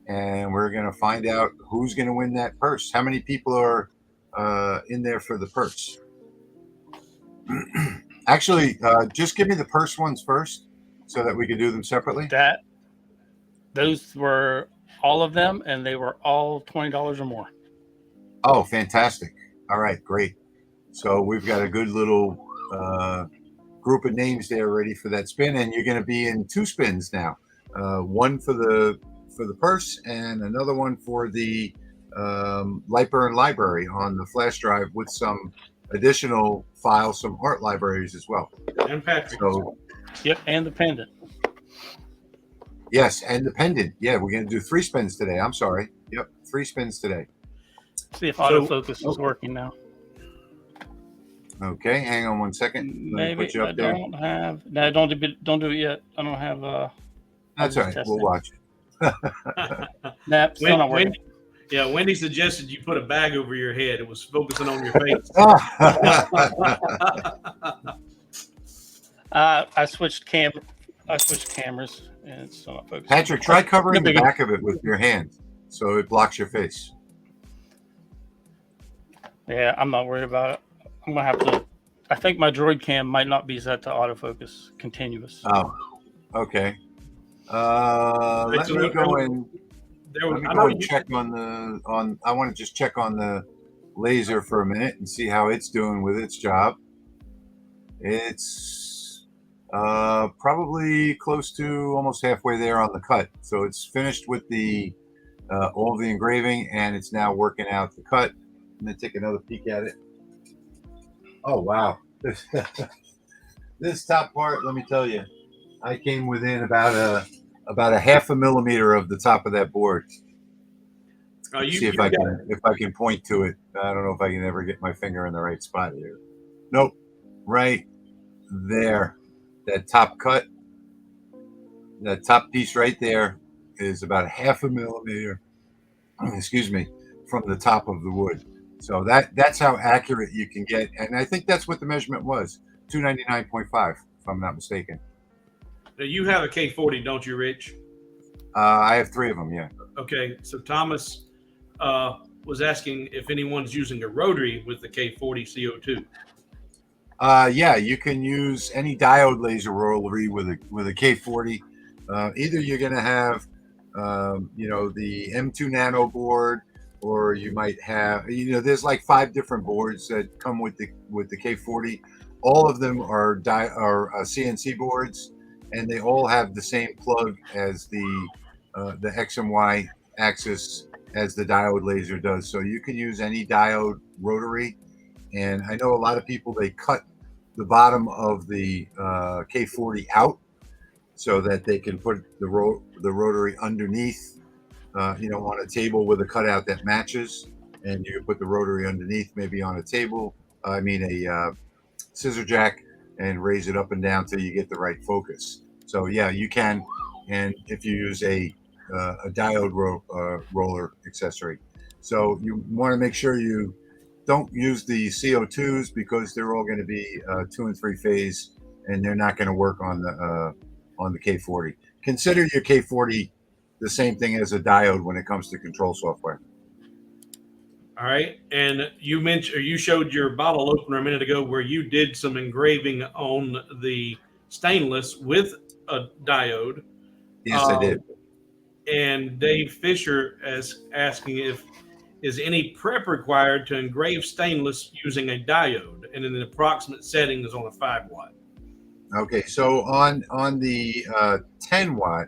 And we're going to find out who's going to win that purse. How many people are in there for the purse? Actually, just give me the purse ones first so that we could do them separately? Those were all of them, and they were all $20 or more. Oh, fantastic. All right, great. So we've got a good little group of names there ready for that spin, and you're going to be in 2 spins now. One for the purse and another one for the LightBurn library on the flash drive with some additional files, some art libraries as well. And Patrick. So, yep, and the pendant. Yes, and the pendant. Yeah, we're going to do 3 spins today. I'm sorry. Yep, 3 spins today. See if autofocus is working now. Okay, hang on 1 second. Maybe put you up I there. don't have. No, don't do it yet. I don't have. That's all right. We'll watch it. Nah, still not working. Wendy suggested you put a bag over your head. It was focusing on your face. I switched cameras, and it's still not focusing. Patrick, try covering the back of it with your hand so it blocks your face. Yeah, I'm not worried about it. I'm gonna have to. I think my Droid cam might not be set to autofocus continuous. Oh, okay. Let me go and check on the I want to just check on the laser for a minute and see how it's doing with its job. It's probably close to almost halfway there on the cut. So it's finished with the all the engraving, and it's now working out the cut. I'm gonna take another peek at it. Oh wow, this top part, let me tell you, I came within about a half a millimeter of the top of that board. See if I can point to it. I don't know if I can ever get my finger in the right spot here. Nope, right there. That top cut, that top piece right there is about half a millimeter. Excuse me, from the top of the wood. So that's how accurate you can get, and I think that's what the measurement was, 299.5, if I'm not mistaken. Now you have a K40, don't you, Rich? I have 3 of them, yeah. Okay, so Thomas was asking if anyone's using a rotary with the K40 CO2. Yeah, you can use any diode laser rotary with a K40. Either you're going to have, the M2 Nano board, or you might have, there's like 5 different boards that come with the K40. All of them are CNC boards, and they all have the same plug as the X and Y axis as the diode laser does. So you can use any diode rotary. And I know a lot of people, they cut the bottom of the K40 out so that they can put the rotary underneath, on a table with a cutout that matches, and you can put the rotary underneath, maybe on a table, a scissor jack, and raise it up and down till you get the right focus. So yeah, you can, and if you use a diode roller accessory. So you want to make sure you don't use the CO2s, because they're all going to be 2 and 3 phase, and they're not going to work on the K40. Consider your K40 the same thing as a diode when it comes to control software. All right, and you showed your bottle opener a minute ago where you did some engraving on the stainless with a diode. Yes, I did. And Dave Fisher is asking if is any prep required to engrave stainless using a diode, and then the approximate setting is on a 5 watt. Okay, so on the 10 watt,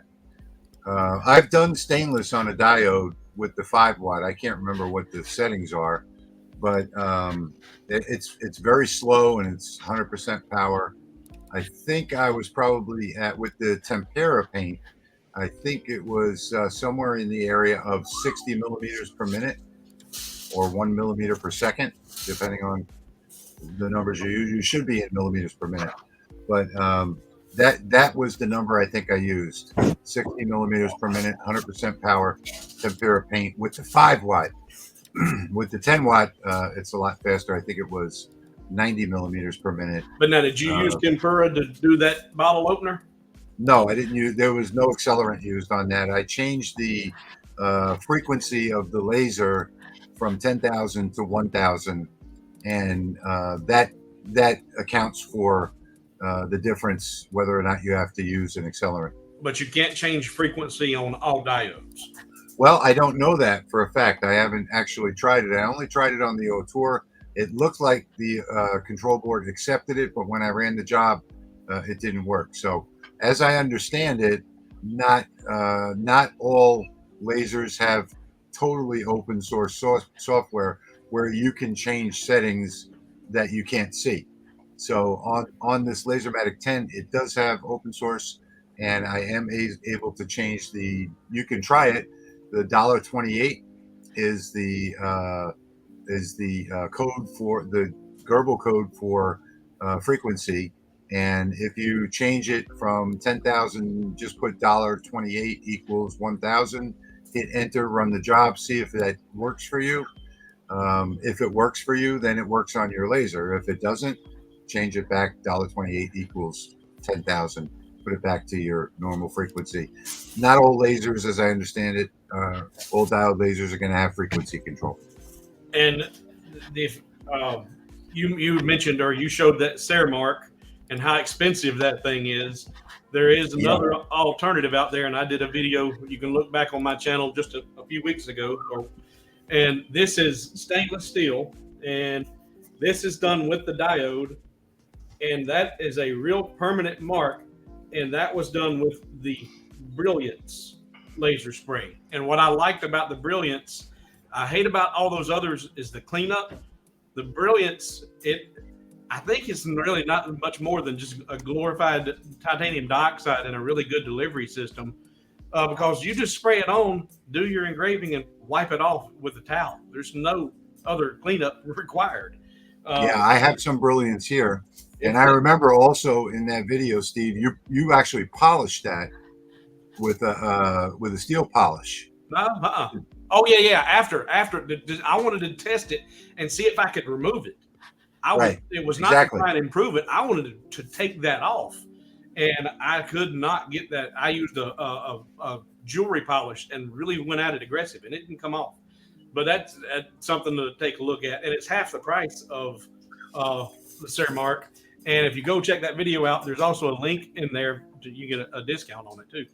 I've done stainless on a diode with the 5 watt. I can't remember what the settings are, but it's very slow, and it's 100% power. I think I was probably with the tempera paint, I think it was somewhere in the area of 60 millimeters per minute or 1 millimeter per second, depending on the numbers you use. You should be in millimeters per minute, but that was the number I think I used. 60 millimeters per minute, 100% power, tempera paint with the 5 watt. With the 10 watt, it's a lot faster. I think it was 90 millimeters per minute. But now, did you use tempera to do that bottle opener? No, I didn't use. There was no accelerant used on that. I changed the frequency of the laser from 10,000 to 1,000, and that accounts for the difference whether or not you have to use an accelerant. But you can't change frequency on all diodes. Well, I don't know that for a fact. I haven't actually tried it. I only tried it on the Ortur. It looked like the control board accepted it, but when I ran the job, it didn't work. So, as I understand it, not all lasers have totally open source software where you can change settings that you can't see. So on this LaserMatic 10, it does have open source, and I am able to change the. You can try it. The $1.28 is the code for the Gerbil code for frequency. And if you change it from 10,000, just put $1.28 equals 1,000, hit enter, run the job, see if that works for you. If it works for you, then it works on your laser. If it doesn't, change it back, $1.28 equals 10,000. Put it back to your normal frequency. Not all lasers, as I understand it, all diode lasers are going to have frequency control. And if you mentioned, or you showed that Ceramark and how expensive that thing is, there is another alternative out there, and I did a video. You can look back on my channel just a few weeks ago, and this is stainless steel, and this is done with the diode, and that is a real permanent mark, and that was done with the Brilliance laser spray. And what I liked about the Brilliance, I hate about all those others, is the cleanup. The Brilliance, I think it's really not much more than just a glorified titanium dioxide and a really good delivery system, because you just spray it on, do your engraving, and wipe it off with a towel. There's no other cleanup required. Yeah, I have some Brilliance here. And I remember also in that video, Steve, you actually polished that with a steel polish. Oh yeah. After I wanted to test it and see if I could remove it. It was not to try and improve it. I wanted to take that off, and I could not get that. I used a jewelry polish and really went at it aggressive, and it didn't come off. But that's something to take a look at, and it's half the price of the Ceramark. And if you go check that video out, there's also a link in there you get a discount on it too.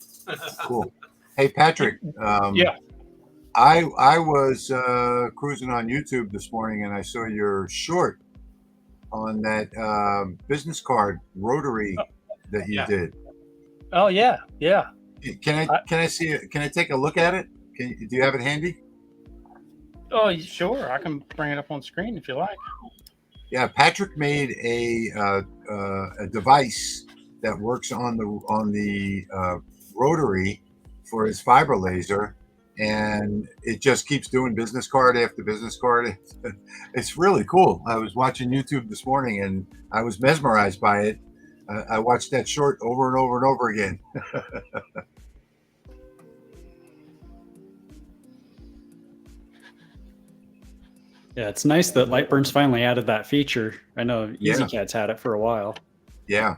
Cool. Hey Patrick. Yeah. I was cruising on YouTube this morning, and I saw your short on that business card rotary that you did. Oh yeah. Can I see it? Can I take a look at it? Do you have it handy? Oh sure, I can bring it up on screen if you like. Yeah, Patrick made a device that works on the rotary for his fiber laser, and it just keeps doing business card after business card. It's really cool. I was watching YouTube this morning, and I was mesmerized by it. I watched that short over and over and over again. Yeah, it's nice that LightBurn's finally added that feature. I know EasyCAD's had it for a while. Yeah.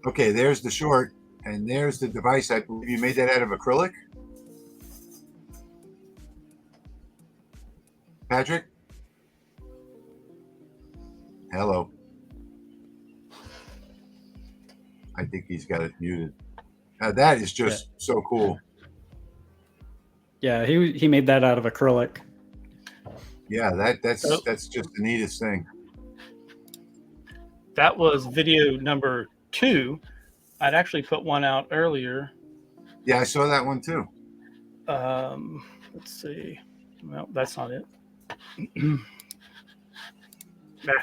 Okay, there's the short, and there's the device. I believe you made that out of acrylic. Patrick? Hello. I think he's got it muted. That is just so cool. Yeah, he made that out of acrylic. Yeah, that's just the neatest thing. That was video number 2. I'd actually put one out earlier. Yeah, I saw that one too. Let's see. Well, that's not it.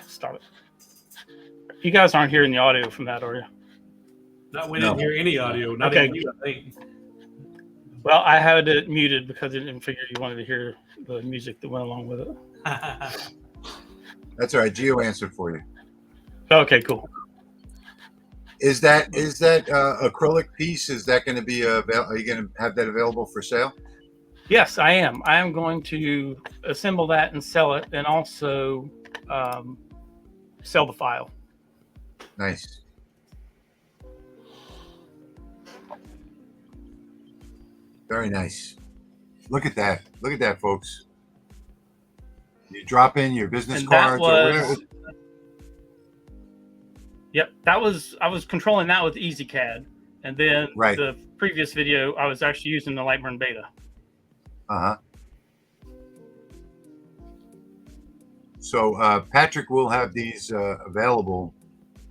Stop it. You guys aren't hearing the audio from that, are you? No, we didn't hear any audio. Not even you, I think. Well, I had it muted because I didn't figure you wanted to hear the music that went along with it. That's all right. Gio answered for you. Okay, cool. Is that acrylic piece? Is that going to be are you going to have that available for sale? Yes, I am. I am going to assemble that and sell it, and also sell the file. Nice. Very nice. Look at that. Look at that, folks. You drop in your business cards. Yep, I was controlling that with EasyCAD, and then Right. the previous video I was actually using the LightBurn beta. So Patrick will have these available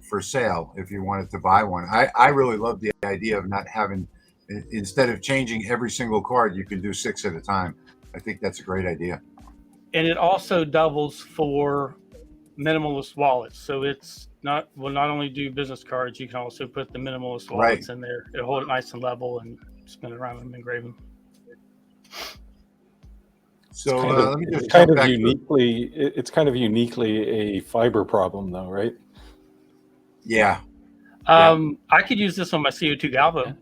for sale if you wanted to buy one. I really love the idea of not having, instead of changing every single card, you can do 6 at a time. I think that's a great idea. And it also doubles for minimalist wallets. So it's will not only do business cards, you can also put the minimalist wallets in there. It'll hold it nice and level and spin it around and engraving. So let me just it's kind of uniquely a fiber problem, though, right? Yeah. I could use this on my CO2 Galvo.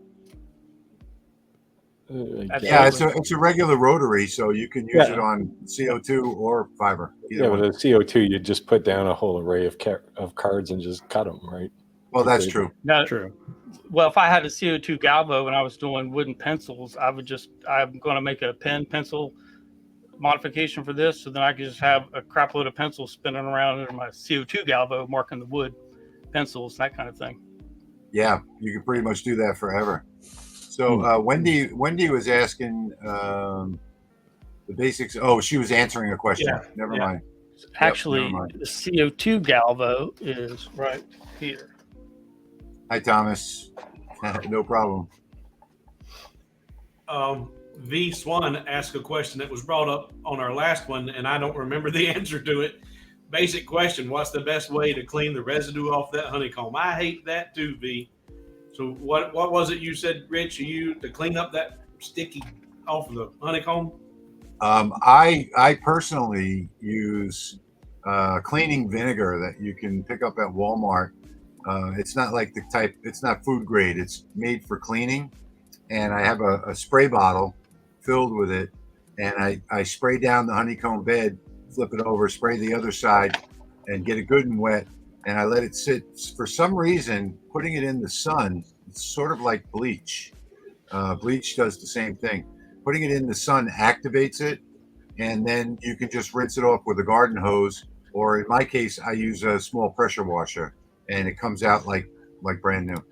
Yeah, it's a regular rotary, so you can use it on CO2 or fiber. Yeah, but a CO2, you just put down a whole array of cards and just cut them, right? Well, that's true. No, true. Well, if I had a CO2 Galvo and I was doing wooden pencils, I'm going to make a pen pencil modification for this, so then I could just have a crap load of pencils spinning around in my CO2 Galvo, marking the wood pencils, that kind of thing. Yeah, you can pretty much do that forever. So Wendy was asking the basics. Oh, she was answering a question. Yeah, never mind. Actually, the CO2 Galvo is right here. Hi, Thomas. No problem. V Swan asked a question that was brought up on our last one, and I don't remember the answer to it. Basic question: what's the best way to clean the residue off that honeycomb? I hate that too, V. So what was it you said, Rich? To clean up that sticky off of the honeycomb? I personally use cleaning vinegar that you can pick up at Walmart. It's not like it's not food grade. It's made for cleaning, and I have a spray bottle filled with it, and I spray down the honeycomb bed, flip it over, spray the other side, and get it good and wet, and I let it sit. For some reason, putting it in the sun, it's sort of like bleach. Bleach does the same thing. Putting it in the sun activates it, and then you can just rinse it off with a garden hose, or in my case, I use a small pressure washer, and it comes out like brand new.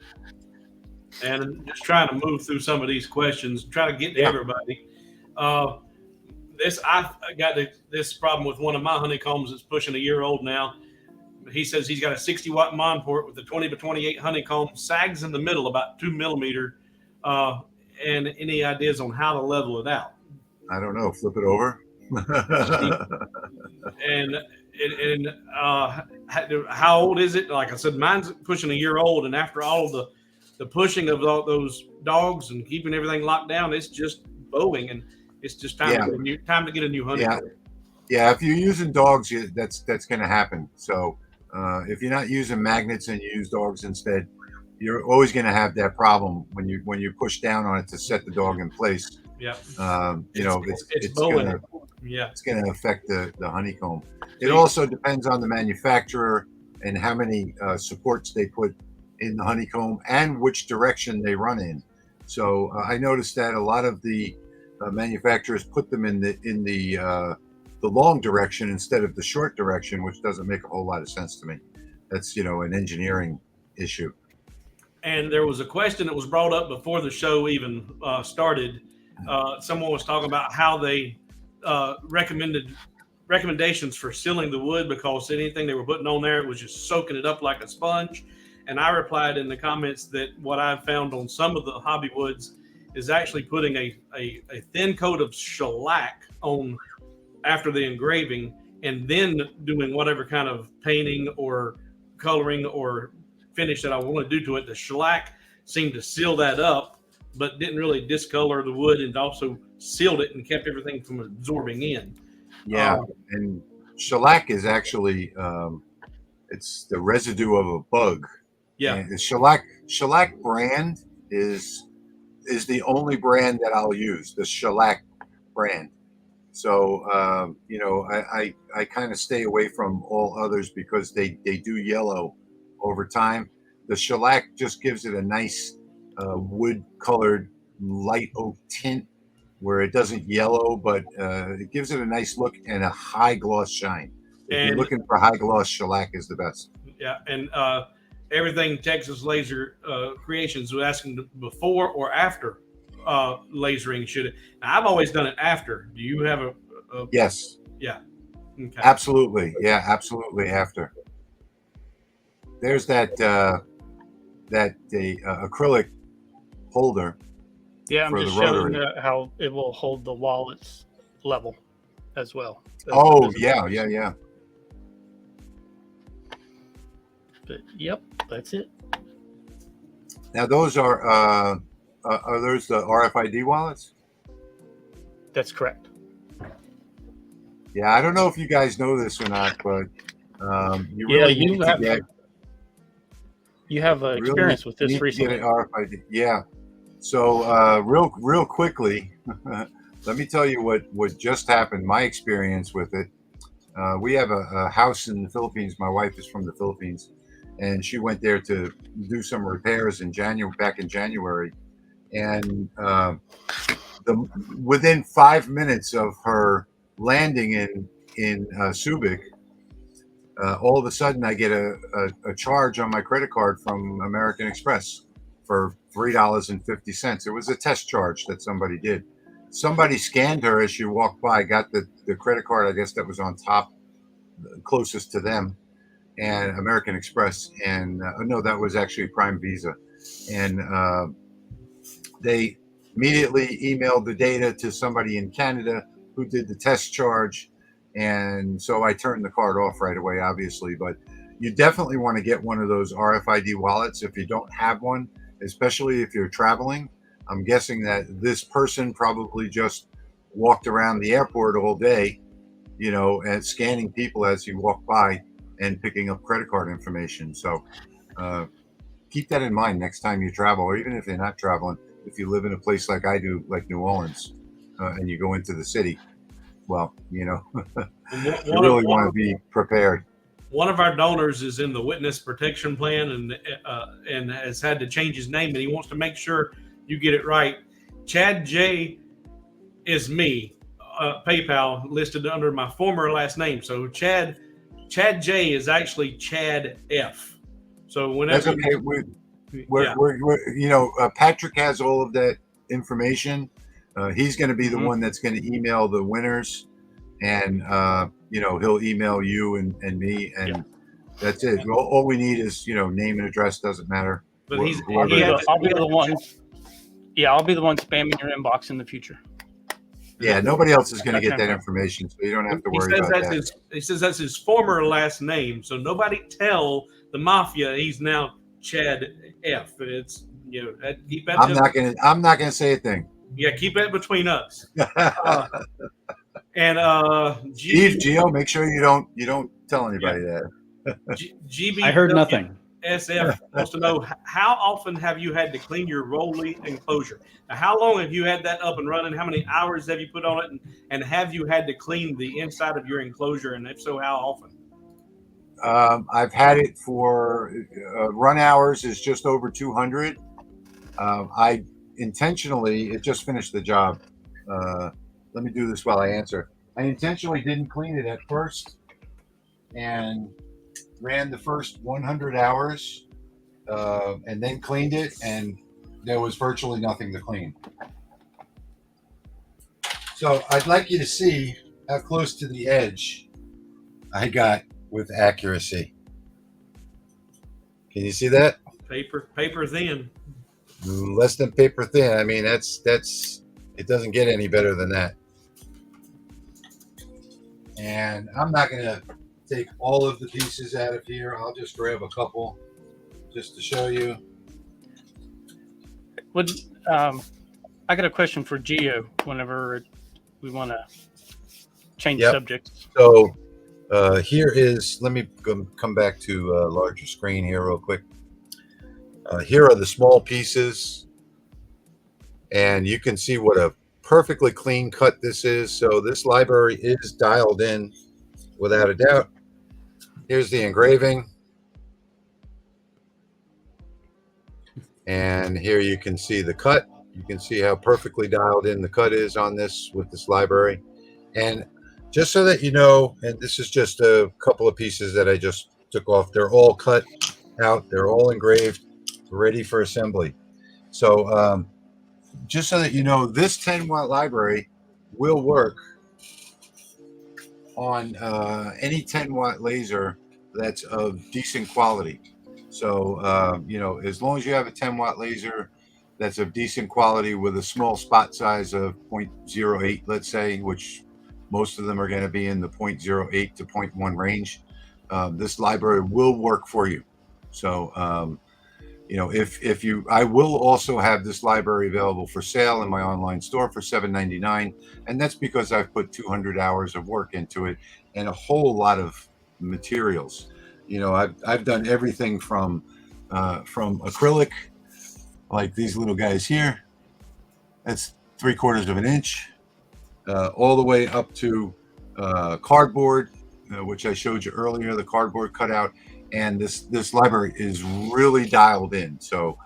And just trying to move through some of these questions, try to get to everybody. I've got this problem with one of my honeycombs that's pushing a year old now. He says he's got a 60-watt monport with a 20 by 28 honeycomb, sags in the middle about 2 millimeter. And any ideas on how to level it out? I don't know. Flip it over. And how old is it? Like I said, mine's pushing a year old, and after all of the pushing of all those dogs and keeping everything locked down, it's just bowing, and it's just time to get a new honeycomb. Yeah, if you're using dogs, that's going to happen. So if you're not using magnets and you use dogs instead, you're always going to have that problem when you push down on it to set the dog in place. Yeah. It's going to affect the honeycomb. It also depends on the manufacturer and how many supports they put in the honeycomb and which direction they run in. So I noticed that a lot of the manufacturers put them in the long direction instead of the short direction, which doesn't make a whole lot of sense to me. That's an engineering issue. And there was a question that was brought up before the show even started. Someone was talking about how they recommendations for sealing the wood, because anything they were putting on there, it was just soaking it up like a sponge. And I replied in the comments that what I've found on some of the hobby woods is actually putting a thin coat of shellac on after the engraving, and then doing whatever kind of painting or coloring or finish that I want to do to it. The shellac seemed to seal that up, but didn't really discolor the wood, and also sealed it and kept everything from absorbing in. Yeah, and shellac is actually it's the residue of a bug. Yeah, and the shellac brand is the only brand that I'll use, the shellac brand. So I kind of stay away from all others because they do yellow over time. The shellac just gives it a nice wood colored light oak tint where it doesn't yellow, but it gives it a nice look and a high gloss shine. If you're looking for high gloss, shellac is the best. Yeah, and everything Texas Laser Creations was asking before or after lasering should it. Now, I've always done it after. Do you have a Yes. Yeah. Okay. Absolutely. Yeah, absolutely. After there's that acrylic holder. Yeah, I'm for just the showing rotary. how it will hold the wallets level as well. Oh, as yeah, well. yeah. But yep, that's it. Now those are those the RFID wallets? That's correct. Yeah, I don't know if you guys know this or not, but you Yeah, really you need to have get you have really experience with this need to recently. get an RFID. Yeah. So real quickly, let me tell you what just happened. My experience with it. We have a house in the Philippines. My wife is from the Philippines, and she went there to do some repairs back in January, and within 5 minutes of her landing in Subic, all of a sudden I get a charge on my credit card from American Express for $3.50. It was a test charge that somebody did. Somebody scanned her as she walked by, got the credit card, I guess that was on top, closest to them, and American Express, and no, that was actually Prime Visa, and they immediately emailed the data to somebody in Canada who did the test charge, and so I turned the card off right away, obviously. But you definitely want to get one of those RFID wallets if you don't have one, especially if you're traveling. I'm guessing that this person probably just walked around the airport all day, and scanning people as you walk by and picking up credit card information. So keep that in mind next time you travel, or even if you're not traveling, if you live in a place like I do, like New Orleans, and you go into the city, well, you really want to be prepared. One of our donors is in the witness protection plan and has had to change his name, and he wants to make sure you get it right. Chad J is me. PayPal listed under my former last name. So Chad J is actually Chad F. So whenever that's okay. Patrick has all of that information. He's going to be the one that's going to email the winners, and he'll email you and me, and that's it. All we need is name and address. Doesn't matter. But I'll be the one. Yeah, I'll be the one spamming your inbox in the future. Yeah, nobody else is going to get that information, so you don't have to worry about that. He says that's his former last name, so nobody tell the mafia he's now Chad F. It's keep that. I'm not gonna say a thing. Yeah, keep that between us. And Gio, make sure you don't tell anybody that. GB, I heard nothing. SF wants to know, how often have you had to clean your rolly enclosure? Now, how long have you had that up and running? How many hours have you put on it? And have you had to clean the inside of your enclosure? And if so, how often? I've had it for run hours is just over 200. I intentionally, it just finished the job. Let me do this while I answer. I intentionally didn't clean it at first and ran the first 100 hours and then cleaned it, and there was virtually nothing to clean. So I'd like you to see how close to the edge I got with accuracy. Can you see that? Paper thin. Less than paper thin. I mean, that's it doesn't get any better than that. And I'm not going to take all of the pieces out of here. I'll just grab a couple just to show you. I got a question for Gio whenever we want to change subjects. So here is, let me come back to a larger screen here real quick. Here are the small pieces, and you can see what a perfectly clean cut this is. So this library is dialed in without a doubt. Here's the engraving, and here you can see the cut. You can see how perfectly dialed in the cut is on this with this library. And just so that you know, and this is just a couple of pieces that I just took off, they're all cut out. They're all engraved, ready for assembly. So just so that you know, this 10-watt library will work on any 10-watt laser that's of decent quality. So, as long as you have a 10-watt laser that's of decent quality with a small spot size of 0.08, let's say, which most of them are going to be in the 0.08 to 0.1 range, this library will work for you. So, I will also have this library available for sale in my online store for $7.99, and that's because I've put 200 hours of work into it and a whole lot of materials. I've done everything from acrylic, like these little guys here. That's 3/4 of an inch, all the way up to cardboard, which I showed you earlier, the cardboard cutout. And this library is really dialed in. So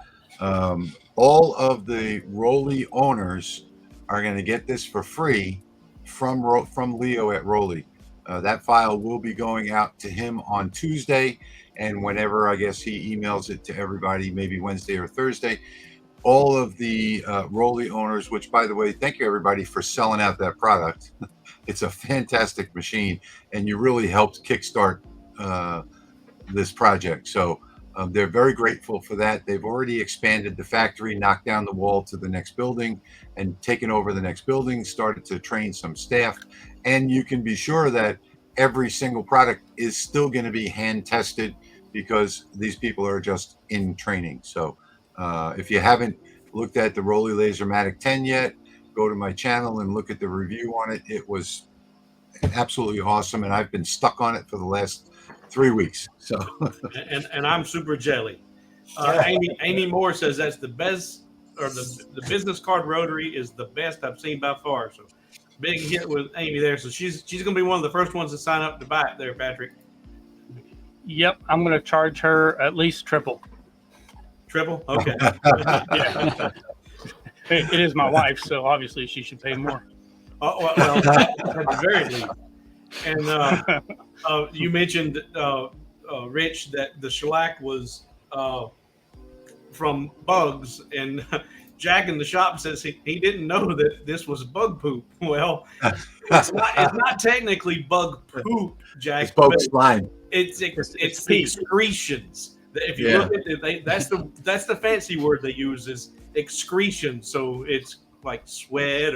all of the Rolly owners are going to get this for free from Leo at Rolly. That file will be going out to him on Tuesday, and whenever I guess he emails it to everybody, maybe Wednesday or Thursday. All of the Rolly owners, which, by the way, thank you everybody for selling out that product. It's a fantastic machine, and you really helped kickstart this project. So they're very grateful for that. They've already expanded the factory, knocked down the wall to the next building, and taken over the next building, started to train some staff. And you can be sure that every single product is still going to be hand tested because these people are just in training. So if you haven't looked at the Rolly LaserMatic 10 yet, go to my channel and look at the review on it. It was absolutely awesome, and I've been stuck on it for the last 3 weeks. So and I'm super jelly. Amy Moore says that's the best, or the business card rotary is the best I've seen by far. So big hit with Amy there. So she's going to be one of the first ones to sign up to buy it there, Patrick. Yep, I'm going to charge her at least triple. Triple? Okay. Yeah. It is my wife, so obviously she should pay more. Well, at the very least. And you mentioned, Rich, that the shellac was from bugs, and Jack in the shop says he didn't know that this was bug poop. Well, it's not technically bug poop, Jack. It's bug slime. It's the excretions. If you look at it, that's the fancy word they use is excretion. So it's like sweat,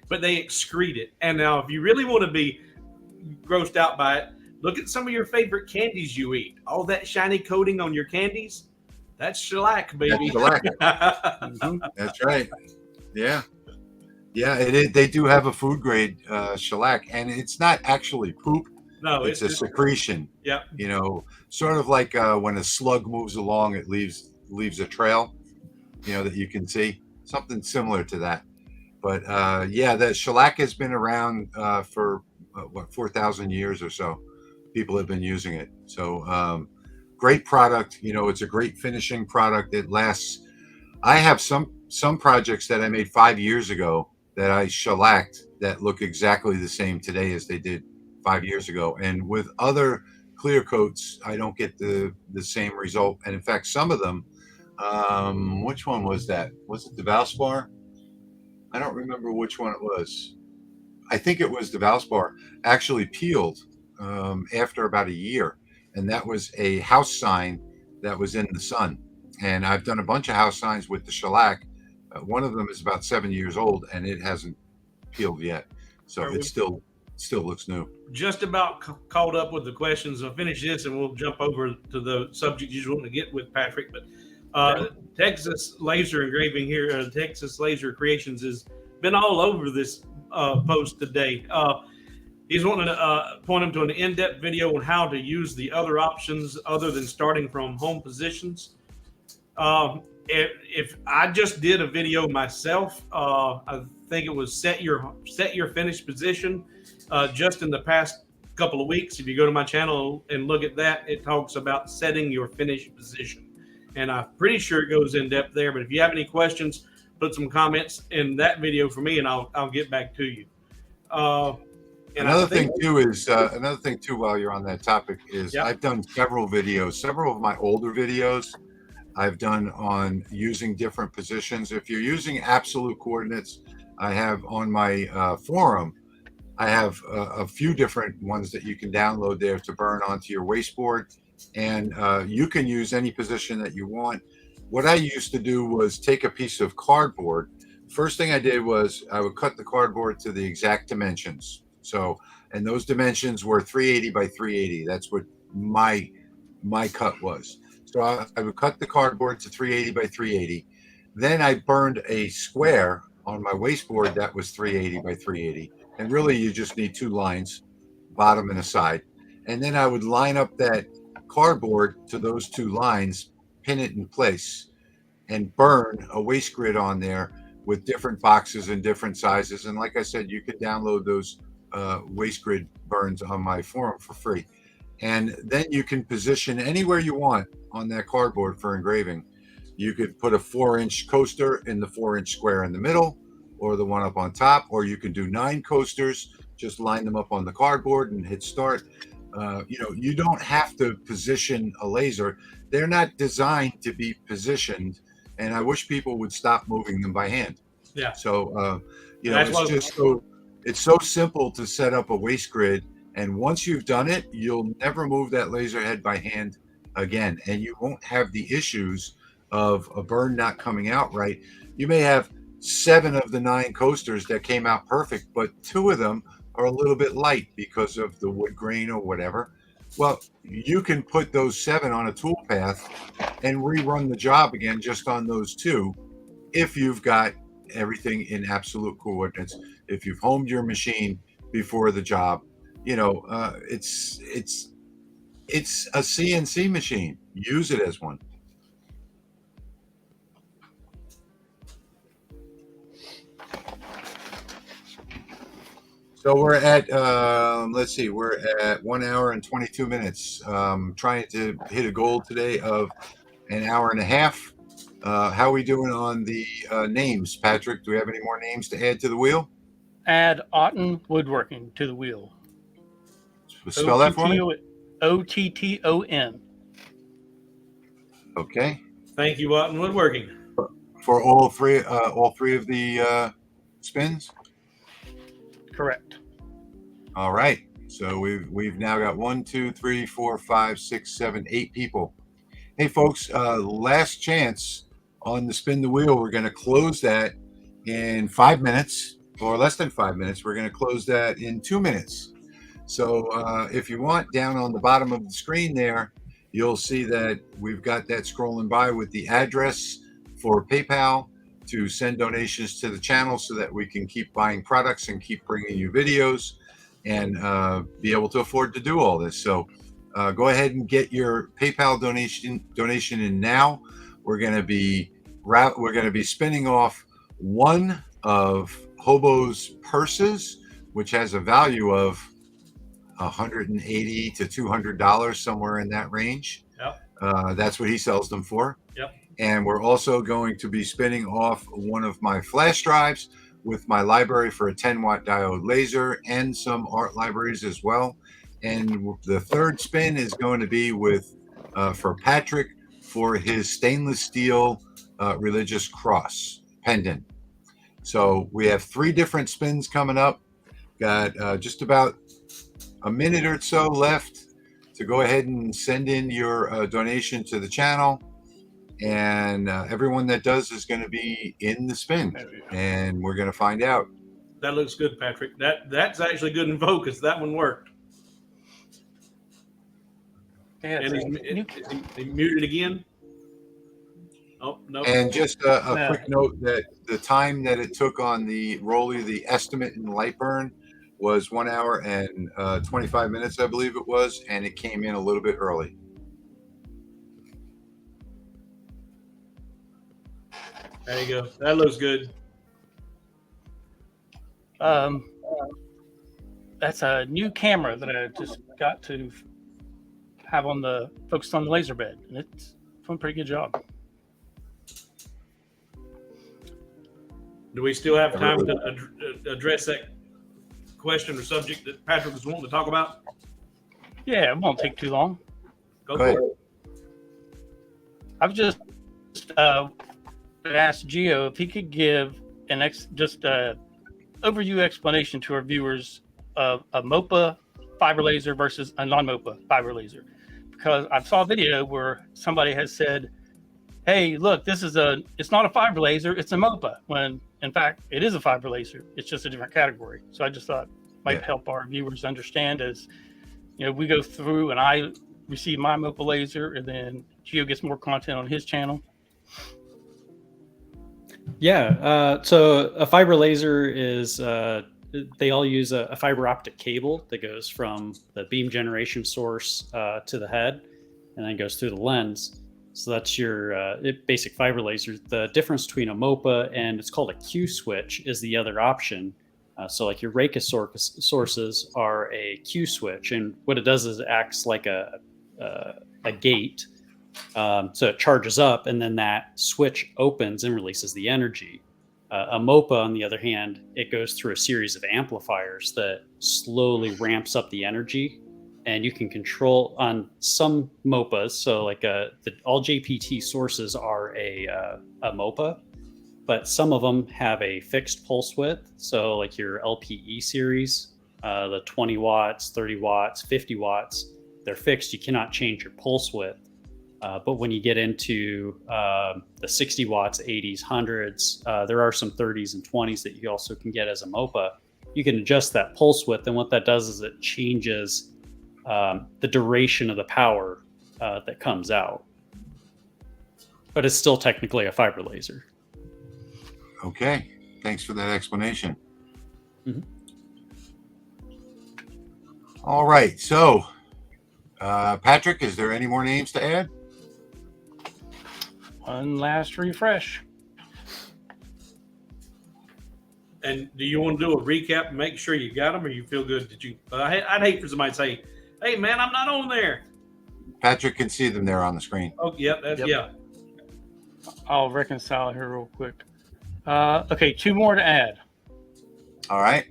but they excrete it. And now, if you really want to be grossed out by it, look at some of your favorite candies you eat. All that shiny coating on your candies, that's shellac, baby. That's shellac. That's right. Yeah. They do have a food grade shellac, and it's not actually poop. No, it's a secretion. Yeah. Sort of like when a slug moves along, it leaves a trail, that you can see. Something similar to that. But the shellac has been around for 4,000 years or so. People have been using it. So great product. It's a great finishing product. It lasts. I have some projects that I made 5 years ago that I shellacked that look exactly the same today as they did 5 years ago. And with other clear coats, I don't get the same result. And in fact, some of them, which one was that? Was it the Valspar? I don't remember which one it was. I think it was the Valspar, actually peeled after about a year. And that was a house sign that was in the sun. And I've done a bunch of house signs with the shellac. One of them is about 7 years old, and it hasn't peeled yet. So it still looks new. Just about caught up with the questions. I'll finish this and we'll jump over to the subject you want to get with Patrick. But Texas Laser Engraving here, Texas Laser Creations, has been all over this post today. He's wanting to point him to an in-depth video on how to use the other options other than starting from home positions. If I just did a video myself, I think it was set your finished position. Just in the past couple of weeks, if you go to my channel and look at that, it talks about setting your finished position. And I'm pretty sure it goes in depth there. But if you have any questions, put some comments in that video for me, and I'll get back to you. And Another I think, thing too, while you're on that topic, is Yep. I've done several videos. Several of my older videos I've done on using different positions. If you're using absolute coordinates, I have on my forum, I have a few different ones that you can download there to burn onto your wasteboard, and you can use any position that you want. What I used to do was take a piece of cardboard. First thing I did was I would cut the cardboard to the exact dimensions. So, and those dimensions were 380 by 380. That's what my cut was. So I would cut the cardboard to 380 by 380. Then I burned a square on my wasteboard that was 380 by 380. And really, you just need two lines, bottom and a side. And then I would line up that cardboard to those two lines, pin it in place, and burn a waste grid on there with different boxes and different sizes. And like I said, you could download those waste grid burns on my forum for free. And then you can position anywhere you want on that cardboard for engraving. You could put a 4-inch coaster in the 4-inch square in the middle, or the one up on top, or you can do 9 coasters, just line them up on the cardboard and hit start. You don't have to position a laser. They're not designed to be positioned, and I wish people would stop moving them by hand. Yeah. So, That's it's so simple to set up a waste grid, and once you've done it, you'll never move that laser head by hand again, and you won't have the issues of a burn not coming out right. You may have 7 of the 9 coasters that came out perfect, but 2 of them are a little bit light because of the wood grain or whatever. Well, you can put those 7 on a tool path and rerun the job again just on those 2 if you've got everything in absolute coordinates. If you've homed your machine before the job, it's a CNC machine. Use it as one. So we're at, we're at 1 hour and 22 minutes. Trying to hit a goal today of an hour and a half. How are we doing on the names, Patrick? Do we have any more names to add to the wheel? Add Otten Woodworking to the wheel. Spell that for me. Otton. Okay. Thank you, Otten Woodworking. For all three of the spins. Correct. All right. So we've now got 1, 2, 3, 4, 5, 6, 7, 8 people. Hey, folks, last chance on the spin the wheel. We're going to close that in 5 minutes or less than 5 minutes. We're going to close that in 2 minutes. So if you want, down on the bottom of the screen there, you'll see that we've got that scrolling by with the address for PayPal to send donations to the channel so that we can keep buying products and keep bringing you videos and be able to afford to do all this. So go ahead and get your PayPal donation in now. We're going to be spinning off one of Hobo's purses, which has a value of $180 to $200, somewhere in that range. Yep. That's what he sells them for. Yep. And we're also going to be spinning off one of my flash drives with my library for a 10-watt diode laser and some art libraries as well. And the third spin is going to be for Patrick for his stainless steel religious cross pendant. So we have 3 different spins coming up. Got just about a minute or so left to go ahead and send in your donation to the channel. And everyone that does is going to be in the spin, and we're going to find out. That looks good, Patrick. That's actually good info because that one worked. Yeah, And he muted again. Oh, no. And just a quick note that the time that it took on the Rolly, the estimate in LightBurn was 1 hour and 25 minutes, I believe it was, and it came in a little bit early. There you go. That looks good. That's a new camera that I just got to have focused on the laser bed, and it's doing a pretty good job. Do we still have time to address that question or subject that Patrick was wanting to talk about? Yeah, it won't take too long. Go Go ahead. for it. I've just asked Gio if he could give just a overview explanation to our viewers of a MOPA fiber laser versus a non-MOPA fiber laser, because I saw a video where somebody has said, "Hey, look, it's not a fiber laser, it's a MOPA," when in fact it is a fiber laser. It's just a different category. So I just thought might help our viewers understand, as we go through and I receive my MOPA laser, and then Gio gets more content on his channel. Yeah, so a fiber laser is, they all use a fiber optic cable that goes from the beam generation source to the head, and then goes through the lens. So that's your basic fiber laser. The difference between a MOPA and it's called a Q switch is the other option. So like your Reka sources are a Q switch, and what it does is it acts like a gate. So it charges up, and then that switch opens and releases the energy. A MOPA, on the other hand, it goes through a series of amplifiers that slowly ramps up the energy, and you can control on some MOPAs. So like all JPT sources are a MOPA, but some of them have a fixed pulse width. So like your LPE series, the 20 watts, 30 watts, 50 watts, they're fixed. You cannot change your pulse width. But when you get into the 60 watts, 80s, 100s, there are some 30s and 20s that you also can get as a MOPA. You can adjust that pulse width, and what that does is it changes the duration of the power that comes out. But it's still technically a fiber laser. Okay, thanks for that explanation. Mm-hmm. All right, so Patrick, is there any more names to add? One last refresh. And do you want to do a recap and make sure you got them, or you feel good that you? I'd hate for somebody to say, "Hey, man, I'm not on there." Patrick can see them there on the screen. Oh, yeah, yeah. I'll reconcile here real quick. Okay, two more to add. All right.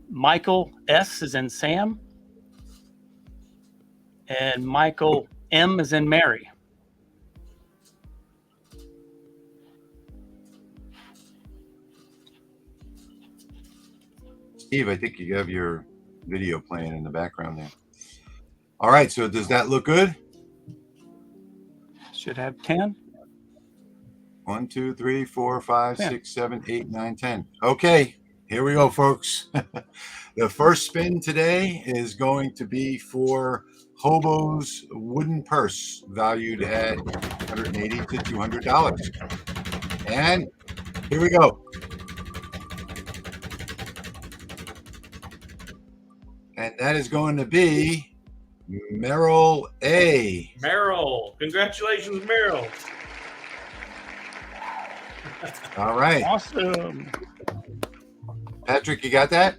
Michael S is in Sam, and Michael M is in Mary. Steve, I think you have your video playing in the background there. All right, so does that look good? Should have 10. 1, 2, 3, 4, 5, 10. 6, 7, 8, 9, 10. Okay, here we go, folks. The first spin today is going to be for Hobo's wooden purse, valued at $180 to $200. And here we go. And that is going to be Merrill A. Merrill, congratulations, Merrill. All right. Awesome. Patrick, you got that?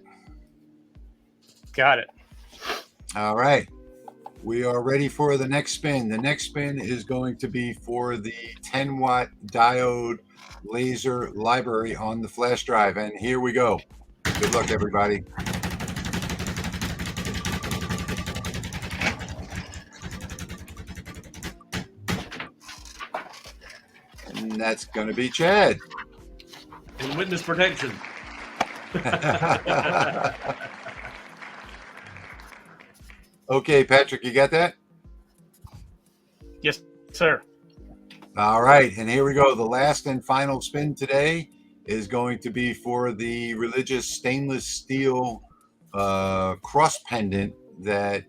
Got it. All right. We are ready for the next spin. The next spin is going to be for the 10-watt diode laser library on the flash drive. And here we go. Good luck, everybody. And that's going to be Chad. And witness protection. Okay, Patrick, you got that? Yes, sir. All right, and here we go. The last and final spin today is going to be for the religious stainless steel cross pendant that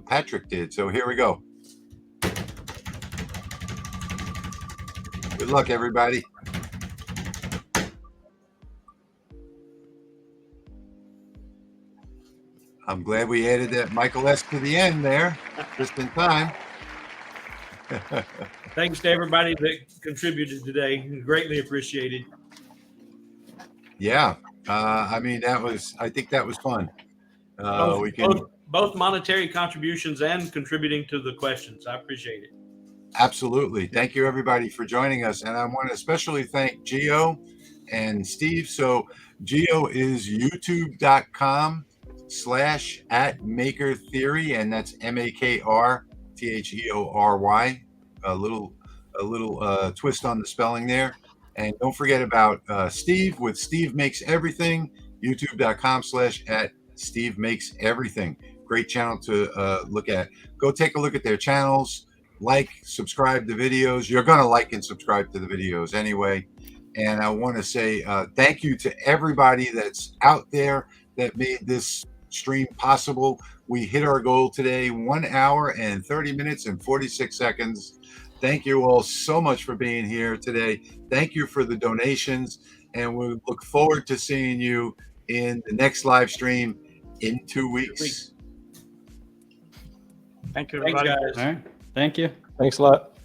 Patrick did. So here we go. Good luck, everybody. I'm glad we added that Michael S. to the end there, just in time. Thanks to everybody that contributed today. Greatly appreciated. Yeah, I mean, I think that was fun. Both monetary contributions and contributing to the questions. I appreciate it. Absolutely. Thank you, everybody, for joining us. And I want to especially thank Gio and Steve. So Geo is youtube.com/@makertheory, and that's MAKRTHEORY. A little twist on the spelling there. And don't forget about Steve with Steve Makes Everything, youtube.com/@SteveMakesEverything. Great channel to look at. Go take a look at their channels. Like, subscribe to videos. You're going to like and subscribe to the videos anyway. And I want to say thank you to everybody that's out there that made this stream possible. We hit our goal today, 1 hour and 30 minutes and 46 seconds. Thank you all so much for being here today. Thank you for the donations. And we look forward to seeing you in the next live stream in 2 weeks. Thank you, Thanks, everybody. guys. All right. Thank you. Thanks a lot.